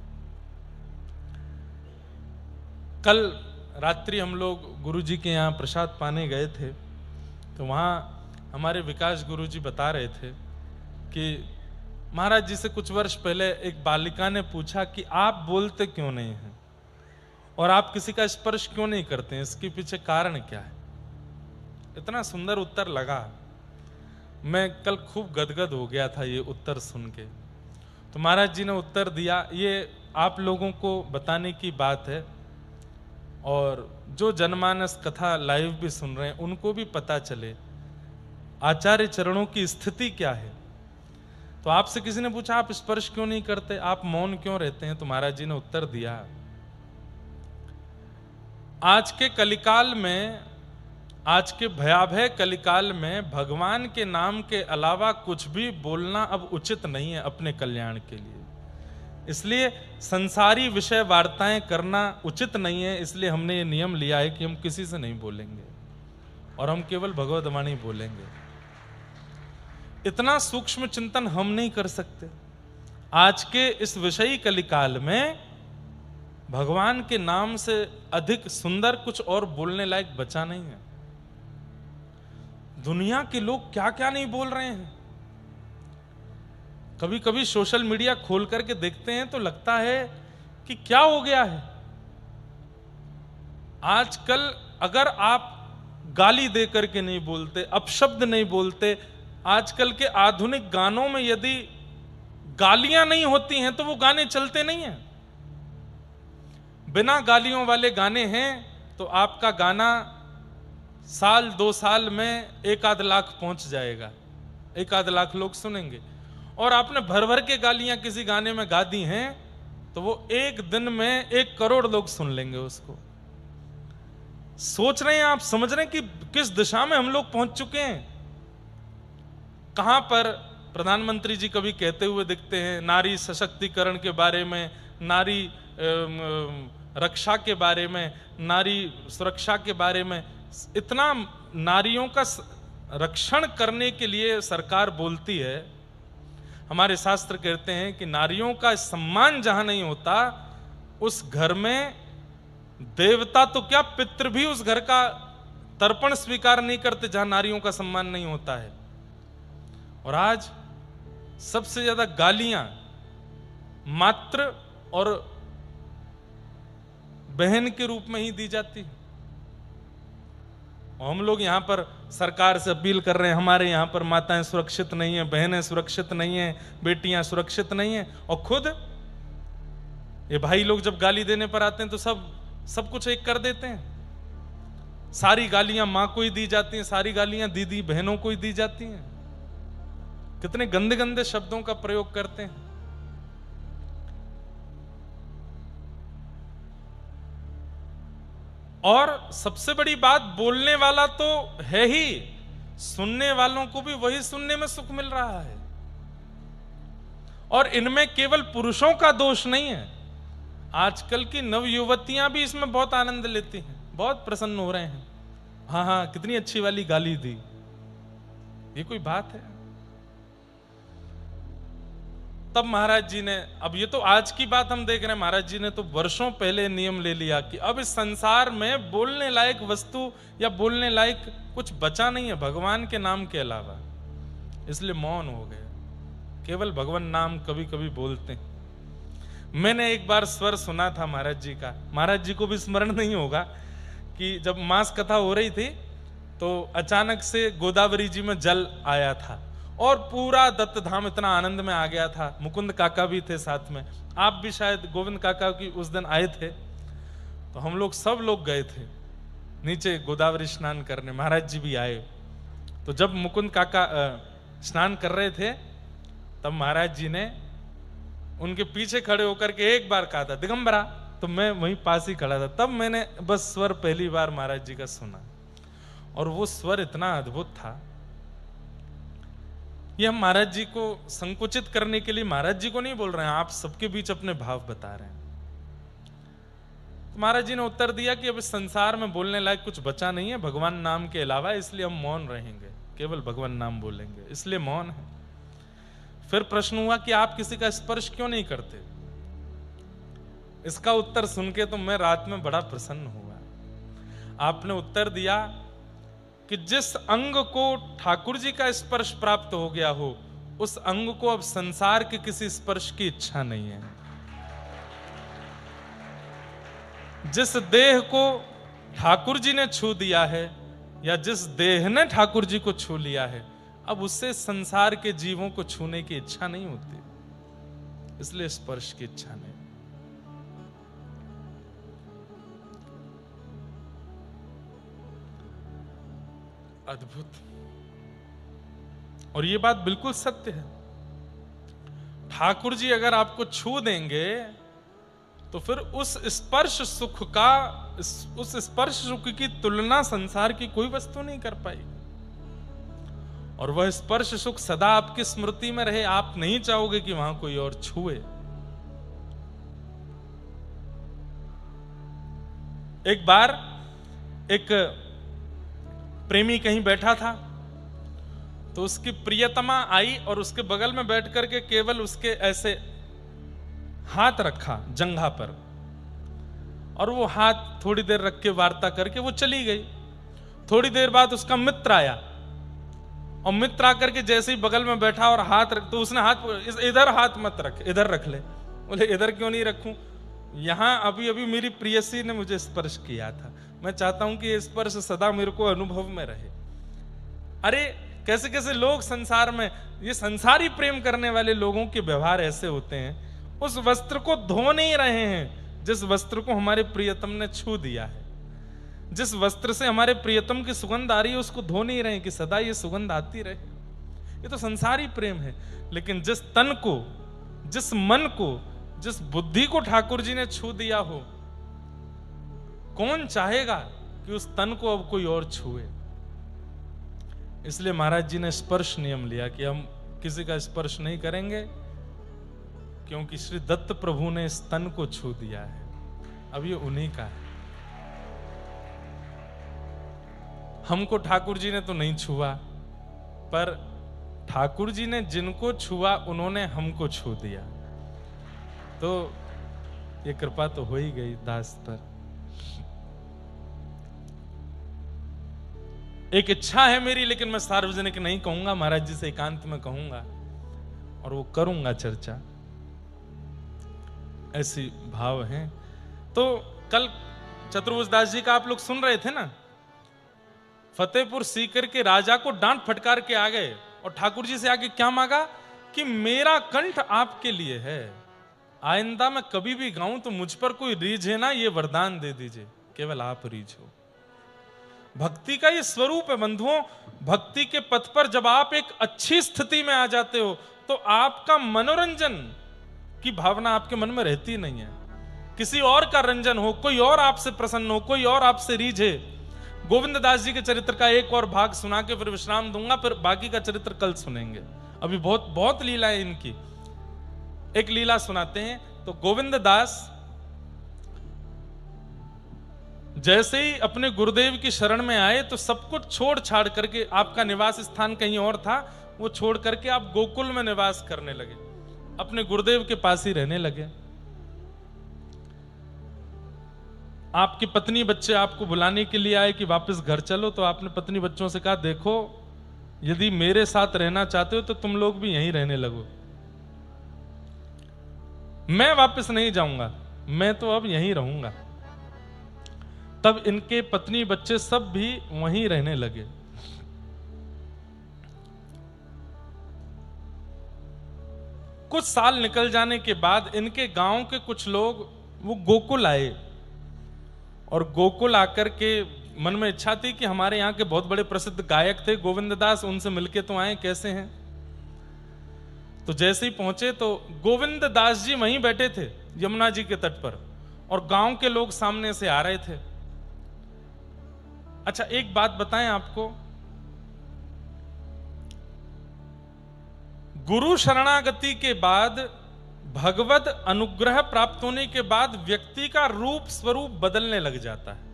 S1: कल रात्रि हम लोग गुरुजी के यहाँ प्रसाद पाने गए थे, तो वहाँ हमारे विकास गुरुजी बता रहे थे कि महाराज जी से कुछ वर्ष पहले एक बालिका ने पूछा कि आप बोलते क्यों नहीं हैं और आप किसी का स्पर्श क्यों नहीं करते हैं, इसके पीछे कारण क्या है। इतना सुंदर उत्तर लगा, मैं कल खूब गदगद हो गया था ये उत्तर सुन के। तो महाराज जी ने उत्तर दिया, ये आप लोगों को बताने की बात है, और जो जनमानस कथा लाइव भी सुन रहे हैं उनको भी पता चले आचार्य चरणों की स्थिति क्या है। तो आपसे किसी ने पूछा आप स्पर्श क्यों नहीं करते, आप मौन क्यों रहते हैं, तो महाराज जी ने उत्तर दिया, आज के कलिकाल में, आज के भयावह कलिकाल में भगवान के नाम के अलावा कुछ भी बोलना अब उचित नहीं है अपने कल्याण के लिए। इसलिए संसारी विषय वार्ताएं करना उचित नहीं है। इसलिए हमने ये नियम लिया है कि हम किसी से नहीं बोलेंगे और हम केवल भगवत वाणी बोलेंगे। इतना सूक्ष्म चिंतन हम नहीं कर सकते। आज के इस विषयी कलिकाल में भगवान के नाम से अधिक सुंदर कुछ और बोलने लायक बचा नहीं है। दुनिया के लोग क्या क्या नहीं बोल रहे हैं। कभी कभी सोशल मीडिया खोल करके देखते हैं तो लगता है कि क्या हो गया है। आजकल अगर आप गाली दे करके नहीं बोलते, अपशब्द नहीं बोलते, आजकल के आधुनिक गानों में यदि गालियां नहीं होती हैं तो वो गाने चलते नहीं हैं। बिना गालियों वाले गाने हैं तो आपका गाना साल 2 साल में 1-8 लाख पहुंच जाएगा, 1-8 लाख लोग सुनेंगे। और आपने भर भर के गालियां किसी गाने में गा दी हैं तो वो एक दिन में 1 करोड़ लोग सुन लेंगे उसको। सोच रहे हैं आप, समझ रहे हैं कि किस दिशा में हम लोग पहुंच चुके हैं। कहां पर प्रधानमंत्री जी कभी कहते हुए दिखते हैं नारी सशक्तिकरण के बारे में, नारी रक्षा के बारे में, नारी सुरक्षा के बारे में। इतना नारियों का रक्षण करने के लिए सरकार बोलती है। हमारे शास्त्र कहते हैं कि नारियों का सम्मान जहां नहीं होता उस घर में देवता तो क्या, पितृ भी उस घर का तर्पण स्वीकार नहीं करते जहां नारियों का सम्मान नहीं होता है। और आज सबसे ज्यादा गालियां मात्र और बहन के रूप में ही दी जाती है। और हम लोग यहां पर सरकार से अपील कर रहे हैं, हमारे यहां पर माताएं सुरक्षित नहीं है, बहनें सुरक्षित नहीं है, बेटियां सुरक्षित नहीं है। और खुद ये भाई लोग जब गाली देने पर आते हैं तो सब कुछ एक कर देते हैं। सारी गालियां मां को ही दी जाती हैं, सारी गालियां दीदी बहनों को ही दी जाती हैं। कितने गंदे गंदे शब्दों का प्रयोग करते हैं। और सबसे बड़ी बात, बोलने वाला तो है ही, सुनने वालों को भी वही सुनने में सुख मिल रहा है। और इनमें केवल पुरुषों का दोष नहीं है, आजकल की नवयुवतियां भी इसमें बहुत आनंद लेती हैं, बहुत प्रसन्न हो रहे हैं। हाँ हाँ, कितनी अच्छी वाली गाली दी, ये कोई बात है। तब महाराज जी ने, अब ये तो आज की बात हम देख रहे हैं, महाराज जी ने तो वर्षों पहले नियम ले लिया कि अब इस संसार में बोलने लायक वस्तु या बोलने लायक कुछ बचा नहीं है भगवान के नाम के अलावा, इसलिए मौन हो गए, केवल भगवान नाम कभी कभी बोलते हैं। मैंने एक बार स्वर सुना था महाराज जी का, महाराज जी को भी स्मरण नहीं होगा कि जब मास कथा हो रही थी तो अचानक से गोदावरी जी में जल आया था और पूरा दत्त धाम इतना आनंद में आ गया था। मुकुंद काका भी थे साथ में, आप भी शायद गोविंद काका की उस दिन आए थे, तो हम लोग सब लोग गए थे नीचे गोदावरी स्नान करने, महाराज जी भी आए। तो जब मुकुंद काका स्नान कर रहे थे तब महाराज जी ने उनके पीछे खड़े होकर के एक बार कहा था दिगंबरा, तो मैं वहीं पास ही खड़ा था, तब मैंने बस स्वर पहली बार महाराज जी का सुना और वो स्वर इतना अद्भुत था। ये हम महाराज जी को संकुचित करने के लिए महाराज जी को नहीं बोल रहे हैं, आप सबके बीच अपने भाव बता रहे हैं। तो महाराज जी ने उत्तर दिया कि अब इस संसार में बोलने लायक कुछ बचा नहीं है भगवान नाम के अलावा, इसलिए हम मौन रहेंगे, केवल भगवान नाम बोलेंगे, इसलिए मौन है। फिर प्रश्न हुआ कि आप किसी का स्पर्श क्यों नहीं करते? इसका उत्तर सुन के तो मैं रात में बड़ा प्रसन्न हुआ। आपने उत्तर दिया कि जिस अंग को ठाकुर जी का स्पर्श प्राप्त हो गया हो, उस अंग को अब संसार के किसी स्पर्श की इच्छा नहीं है। जिस देह को ठाकुर जी ने छू दिया है या जिस देह ने ठाकुर जी को छू लिया है, अब उससे संसार के जीवों को छूने की इच्छा नहीं होती, इसलिए स्पर्श की इच्छा नहीं। अद्भुत। और ये बात बिल्कुल सत्य है। ठाकुर जी अगर आपको छू देंगे तो फिर उस स्पर्श सुख का, उस स्पर्श सुख की तुलना संसार की कोई वस्तु नहीं कर पाएगी, और वह स्पर्श सुख सदा आपकी स्मृति में रहे। आप नहीं चाहोगे कि वहां कोई और छुए। एक बार एक प्रेमी कहीं बैठा था तो उसकी प्रियतमा आई और उसके बगल में बैठ करके केवल उसके ऐसे हाथ रखा जंघा पर, और वो हाथ थोड़ी देर रख के वार्ता करके वो चली गई। थोड़ी देर बाद उसका मित्र आया और मित्र आकर के जैसे ही बगल में बैठा और हाथ रख, तो उसने हाथ, इधर हाथ मत रख, इधर रख ले। बोले इधर क्यों नहीं रखूं? यहां अभी अभी मेरी प्रियसी ने मुझे स्पर्श किया था, मैं चाहता हूं कि ये स्पर्श सदा मेरे को अनुभव में रहे। अरे कैसे कैसे लोग संसार में, ये संसारी प्रेम करने वाले लोगों के व्यवहार ऐसे होते हैं। उस वस्त्र को धो नहीं रहे हैं जिस वस्त्र को हमारे प्रियतम ने छू दिया है। जिस वस्त्र से हमारे प्रियतम की सुगंध आ रही है उसको धो नहीं रहे कि सदा ये सुगंध आती रहे। ये तो संसारी प्रेम है। लेकिन जिस तन को, जिस मन को, जिस बुद्धि को ठाकुर जी ने छू दिया हो, कौन चाहेगा कि उस तन को अब कोई और छुए? इसलिए महाराज जी ने स्पर्श नियम लिया कि हम किसी का स्पर्श नहीं करेंगे, क्योंकि श्री दत्त प्रभु ने इस तन को छू दिया है, अब ये उन्हीं का है। हमको ठाकुर जी ने तो नहीं छुआ, पर ठाकुर जी ने जिनको छुआ उन्होंने हमको छू दिया, तो ये कृपा तो हो ही गई दास पर। एक इच्छा है मेरी, लेकिन मैं सार्वजनिक नहीं कहूंगा, महाराज जी से एकांत में कहूंगा और वो करूंगा चर्चा। ऐसी भाव हैं। तो कल चतुर्भुज दास जी का आप लोग सुन रहे थे ना, फतेहपुर सीकर के राजा को डांट फटकार के आ गए और ठाकुर जी से आके क्या मांगा कि मेरा कंठ आपके लिए है, आइंदा मैं कभी भी गाऊं तो मुझ पर कोई रीझे ना, ये वरदान दे दीजिए, केवल आप रीझो। भक्ति का ये स्वरूप है बंधुओं। भक्ति के पथ पर जब आप एक अच्छी स्थिति में आ जाते हो तो आपका मनोरंजन की भावना आपके मन में रहती नहीं है। किसी और का रंजन हो, कोई और आपसे प्रसन्न हो, कोई और आपसे रीझे। गोविंद दास जी के चरित्र का एक और भाग सुना के फिर विश्राम दूंगा, फिर बाकी का चरित्र कल सुनेंगे। अभी बहुत बहुत लीला है इनकी। एक लीला सुनाते हैं। तो गोविंद दास जैसे ही अपने गुरुदेव की शरण में आए तो सब कुछ छोड़ छाड़ करके, आपका निवास स्थान कहीं और था, वो छोड़ करके आप गोकुल में निवास करने लगे। अपने गुरुदेव के पास ही रहने लगे। आपकी पत्नी बच्चे आपको बुलाने के लिए आए कि वापस घर चलो, तो आपने पत्नी बच्चों से कहा, देखो यदि मेरे साथ रहना चाहते हो तो तुम लोग भी यहीं रहने लगो, मैं वापस नहीं जाऊंगा, मैं तो अब यहीं रहूंगा। तब इनके पत्नी बच्चे सब भी वहीं रहने लगे। कुछ साल निकल जाने के बाद इनके गांव के कुछ लोग वो गोकुल आए, और गोकुल आकर के मन में इच्छा थी कि हमारे यहाँ के बहुत बड़े प्रसिद्ध गायक थे गोविंद दास, उनसे मिलके तो आए कैसे हैं। तो जैसे ही पहुंचे तो गोविंद दास जी वहीं बैठे थे यमुना जी के तट पर, और गांव के लोग सामने से आ रहे थे। अच्छा एक बात बताएं आपको, गुरु शरणागति के बाद, भगवत अनुग्रह प्राप्त होने के बाद व्यक्ति का रूप स्वरूप बदलने लग जाता है।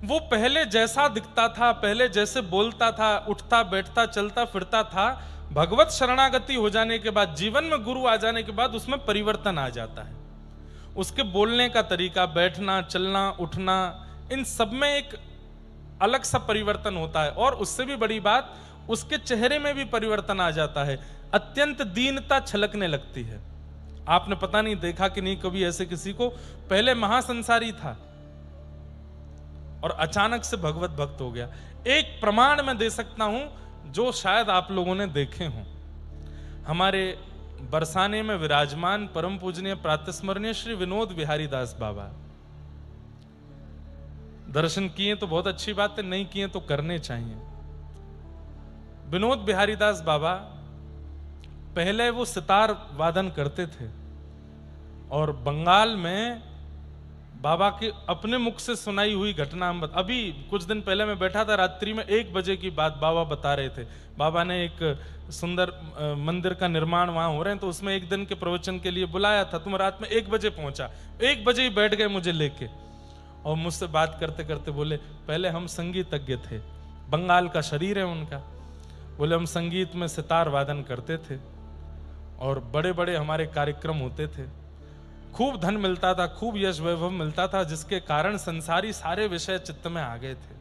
S1: वो पहले जैसा दिखता था, पहले जैसे बोलता था, उठता बैठता चलता फिरता था, भगवत शरणागति हो जाने के बाद, जीवन में गुरु आ जाने के बाद उसमें परिवर्तन आ जाता है। उसके बोलने का तरीका, बैठना चलना उठना, इन सब में एक अलग सा परिवर्तन होता है। और उससे भी बड़ी बात, उसके चेहरे में भी परिवर्तन आ जाता है, अत्यंत दीनता छलकने लगती है। आपने पता नहीं देखा कि नहीं कभी ऐसे किसी को, पहले महासंसारी था और अचानक से भगवत भक्त हो गया। एक प्रमाण मैं दे सकता हूं जो शायद आप लोगों ने देखे हों। हमारे बरसाने में विराजमान परम पूजनीय प्रातस्मरणीय श्री विनोद बिहारी दास बाबा, दर्शन किए तो बहुत अच्छी बात है, नहीं किए तो करने चाहिए। विनोद बिहारी दास बाबा पहले वो सितार वादन करते थे, और बंगाल में बाबा के अपने मुख से सुनाई हुई घटना, अभी कुछ दिन पहले मैं बैठा था, रात्रि में 1 बजे की बात बाबा बता रहे थे। बाबा ने एक सुंदर मंदिर का निर्माण वहां हो रहे हैं, तो उसमें एक दिन के प्रवचन के लिए बुलाया था। तो मैं रात में 1 बजे पहुंचा, 1 बजे ही बैठ गए मुझे लेके, और मुझसे बात करते करते बोले, पहले हम संगीतज्ञ थे, बंगाल का शरीर है उनका, बोले हम संगीत में सितार वादन करते थे और बड़े बड़े हमारे कार्यक्रम होते थे, खूब धन मिलता था, खूब यश वैभव मिलता था, जिसके कारण संसारी सारे विषय चित्त में आ गए थे।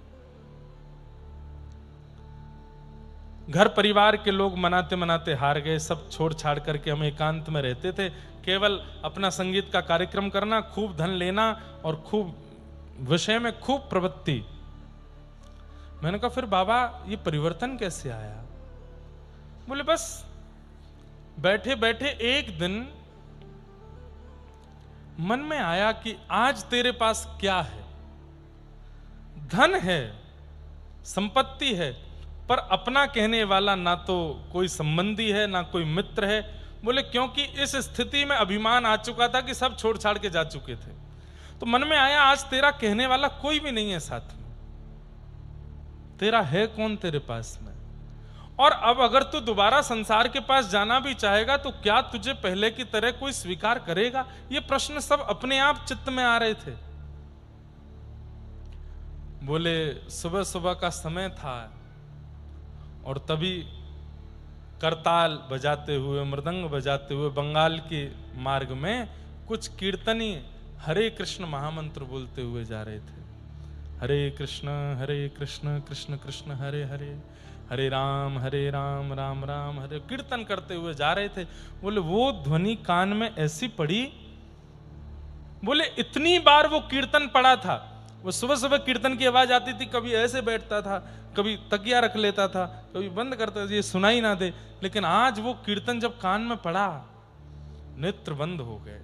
S1: घर परिवार के लोग मनाते मनाते हार गए, सब छोड़ छाड़ करके हम एकांत में रहते थे, केवल अपना संगीत का कार्यक्रम करना, खूब धन लेना और खूब विषय में खूब प्रवृत्ति। मैंने कहा फिर बाबा ये परिवर्तन कैसे आया? बोले बस बैठे बैठे एक दिन मन में आया कि आज तेरे पास क्या है, धन है, संपत्ति है, पर अपना कहने वाला ना तो कोई संबंधी है ना कोई मित्र है। बोले क्योंकि इस स्थिति में अभिमान आ चुका था कि सब छोड़ छाड़ के जा चुके थे। तो मन में आया आज तेरा कहने वाला कोई भी नहीं है साथ में, तेरा है कौन तेरे पास में? और अब अगर तू दोबारा संसार के पास जाना भी चाहेगा तो क्या तुझे पहले की तरह कोई स्वीकार करेगा? ये प्रश्न सब अपने आप चित्त में आ रहे थे। बोले सुबह सुबह का समय था और तभी करताल बजाते हुए, मृदंग बजाते हुए बंगाल के मार्ग में कुछ कीर्तनी हरे कृष्ण महामंत्र बोलते हुए जा रहे थे। हरे कृष्ण कृष्ण कृष्ण हरे हरे, हरे राम राम राम हरे, कीर्तन करते हुए जा रहे थे। बोले वो ध्वनि कान में ऐसी पड़ी, बोले इतनी बार वो कीर्तन पड़ा था। वो सुबह सुबह कीर्तन की आवाज आती थी, कभी ऐसे बैठता था, कभी तकिया रख लेता था, कभी बंद करता था, ये सुनाई ना दे। लेकिन आज वो कीर्तन जब कान में पड़ा, नेत्र बंद हो गए।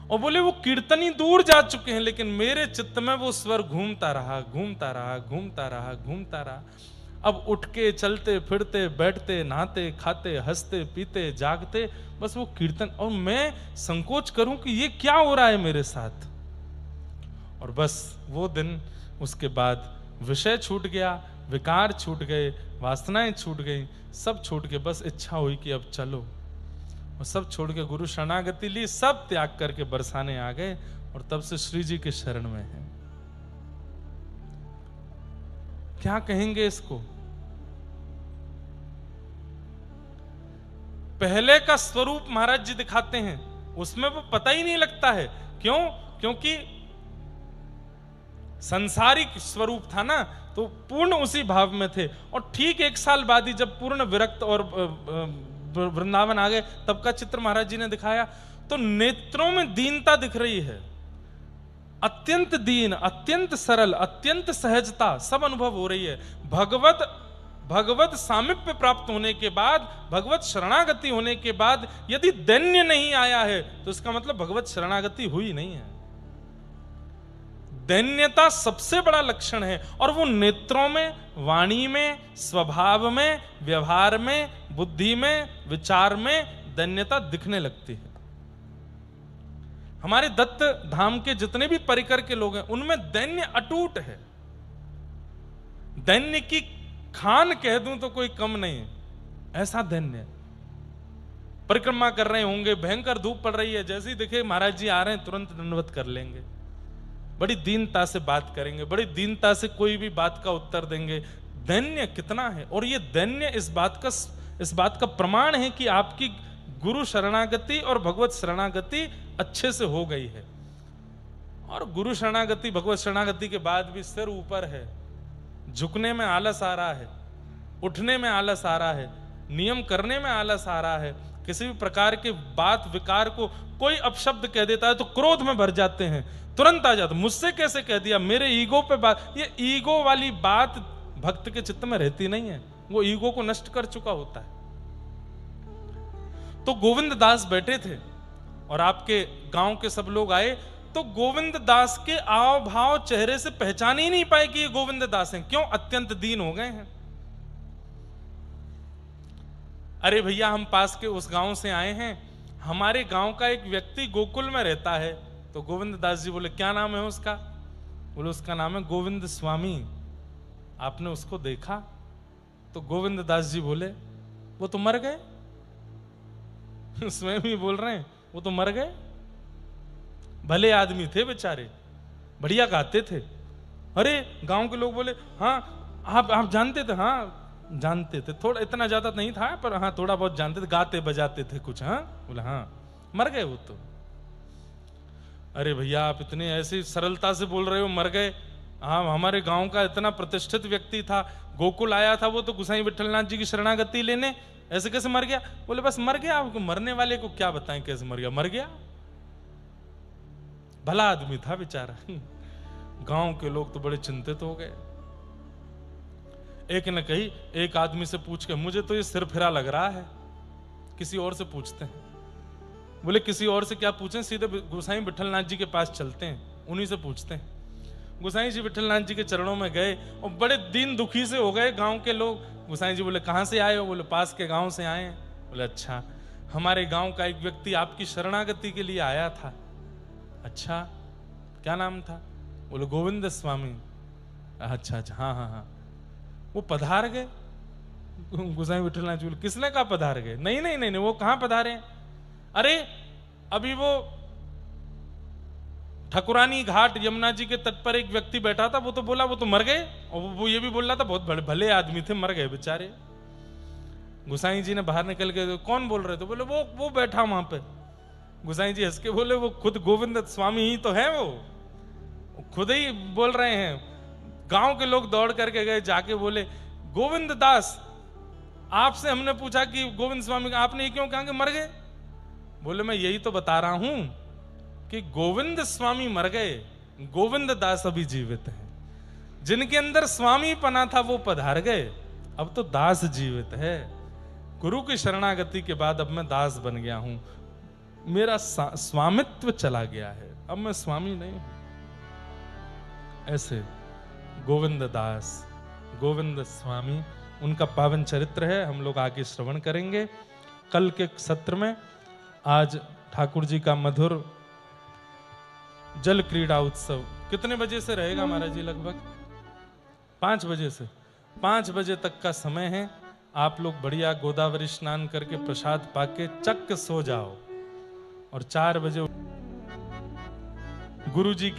S1: और बोले वो कीर्तनी दूर जा चुके हैं, लेकिन मेरे चित्त में वो स्वर घूमता रहा, घूमता रहा, घूमता रहा, घूमता रहा। अब उठ के चलते फिरते बैठते नहाते खाते हंसते पीते जागते बस वो कीर्तन, और मैं संकोच करूं कि ये क्या हो रहा है मेरे साथ। और बस वो दिन, उसके बाद विषय छूट गया, विकार छूट गए, वासनाएं छूट गई, सब छूट के बस इच्छा हुई कि अब चलो। और सब छोड़ के गुरु शरणागति ली, सब त्याग करके बरसाने आ गए और तब से श्री जी के शरण में है। क्या कहेंगे इसको? पहले का स्वरूप महाराज जी दिखाते हैं, उसमें वो पता ही नहीं लगता है। क्यों? क्योंकि संसारिक स्वरूप था ना, तो पूर्ण उसी भाव में थे। और ठीक 1 साल बाद ही जब पूर्ण विरक्त और वृंदावन आ गए, तब का चित्र महाराज जी ने दिखाया। तो नेत्रों में दीनता दिख रही है, अत्यंत दीन, अत्यंत सरल, अत्यंत सहजता सब अनुभव हो रही है। भगवत सामीप्य प्राप्त होने के बाद, भगवत शरणागति होने के बाद यदि दैन्य नहीं आया है, तो इसका मतलब भगवत शरणागति हुई नहीं है। दैन्यता सबसे बड़ा लक्षण है, और वो नेत्रों में, वाणी में, स्वभाव में, व्यवहार में, बुद्धि में, विचार में दैन्यता दिखने लगती है। हमारे दत्त धाम के जितने भी परिकर के लोग हैं, उनमें दैन्य अटूट है। दैन्य की खान कह दूं तो कोई कम नहीं है, ऐसा दैन्य। परिक्रमा कर रहे होंगे, भयंकर धूप पड़ रही है, जैसे ही देखे महाराज जी आ रहे हैं, तुरंत दंडवत कर लेंगे, बड़ी दीनता से बात करेंगे, बड़ी दीनता से कोई भी बात का उत्तर देंगे। दैन्य कितना है! और ये दैन्य इस बात का प्रमाण है कि आपकी गुरु शरणागति और भगवत शरणागति अच्छे से हो गई है। और गुरु शरणागति, भगवत शरणागति के बाद भी सिर ऊपर है, झुकने में आलस आ रहा है, उठने में आलस आ रहा है, नियम करने में आलस आ रहा है। किसी भी प्रकार के बात विकार को कोई अपशब्द कह देता है तो क्रोध में भर जाते हैं, तुरंत आ जाते, मुझसे कैसे कह दिया, मेरे ईगो पे बात। ये ईगो वाली बात भक्त के चित्त में रहती नहीं है, वो ईगो को नष्ट कर चुका होता है। तो गोविंद दास बैठे थे और आपके गांव के सब लोग आए, तो गोविंद दास के आव भाव चेहरे से पहचान ही नहीं पाए कि ये गोविंद दास हैं। क्यों? अत्यंत दीन हो गए हैं। अरे भैया, हम पास के उस गांव से आए हैं, हमारे गांव का एक व्यक्ति गोकुल में रहता है। तो गोविंद दास जी बोले, क्या नाम है उसका? बोले, उसका नाम है गोविंद स्वामी। आपने उसको देखा? तो गोविंद दास जी बोले, वो तो मर गए। स्वयं ही बोल रहे हैं, वो तो मर गए। भले आदमी थे बेचारे, बढ़िया गाते थे। अरे गांव के लोग बोले, हाँ आप जानते थे? हाँ जानते थे, थोड़ा, इतना ज्यादा नहीं था, पर हाँ थोड़ा बहुत जानते थे, गाते बजाते थे कुछ। हाँ बोले, हाँ मर गए वो तो। अरे भैया, आप इतने ऐसी सरलता से बोल रहे हो मर गए? हाँ, हमारे गांव का इतना प्रतिष्ठित व्यक्ति था, गोकुल आया था, वो तो गोसाई विठलनाथ जी की शरणागति लेने, ऐसे कैसे मर गया? बोले, बस मर गया। आपको मरने वाले को क्या बताएं कैसे मर गया? मर गया। भला आदमी था बेचारा। गांव के लोग तो बड़े चिंतित हो गए। एक ने कही, एक आदमी से पूछ के, मुझे तो ये सिर फिरा लग रहा है, किसी और से पूछते हैं। बोले, किसी और से क्या पूछें, सीधे गोसाई विठलनाथ जी के पास चलते हैं, उन्हीं से पूछते हैं। गोसाई जी विठलनाथ जी के चरणों में गए और बड़े दीन दुखी से हो गए गांव के लोग। गोसाई जी बोले, कहां से आए हो? बोले, पास के गांव से आए हैं। बोले, अच्छा, हमारे गांव का एक व्यक्ति आपकी शरणागति के लिए आया था। अच्छा, क्या नाम था? बोले, गोविंद स्वामी। अच्छा अच्छा, हाँ हाँ हाँ। वो पधार गए? गोसाई विठलनाथ जी बोले, किसने कहा पधार गए? नहीं नहीं नहीं, वो कहां पधारे? अरे अभी वो ठकुरानी घाट यमुना जी के तट पर एक व्यक्ति बैठा था, वो तो बोला वो तो मर गए। और वो ये भी बोल रहा था बहुत भले आदमी थे, मर गए बेचारे। गोसाई जी ने बाहर निकल के, कौन बोल रहे थे? बोले, वो बैठा वहां पे। गोसाई जी हंस के बोले, वो खुद गोविंद स्वामी ही तो है, वो खुद ही बोल रहे हैं। गांव के लोग दौड़ करके गए, जाके बोले, गोविंद दास, आपसे हमने पूछा कि गोविंद स्वामी, आपने ये क्यों कहा कि मर गए? बोले, मैं यही तो बता रहा हूं कि गोविंद स्वामी मर गए, गोविंद दास अभी जीवित हैं। जिनके अंदर स्वामी पना था वो पधार गए, अब तो दास जीवित है। गुरु की शरणागति के बाद अब मैं दास बन गया हूं, मेरा स्वामित्व चला गया है, अब मैं स्वामी नहीं हूं। ऐसे गोविंद दास, गोविंद स्वामी, उनका पावन चरित्र है, हम लोग आगे श्रवण करेंगे कल के सत्र में। आज ठाकुर जी का मधुर जल क्रीड़ा उत्सव कितने बजे से रहेगा महाराज जी? लगभग 5 बजे से 5 बजे तक का समय है। आप लोग बढ़िया गोदावरी स्नान करके प्रसाद पाके चक सो जाओ और 4 बजे गुरु जी के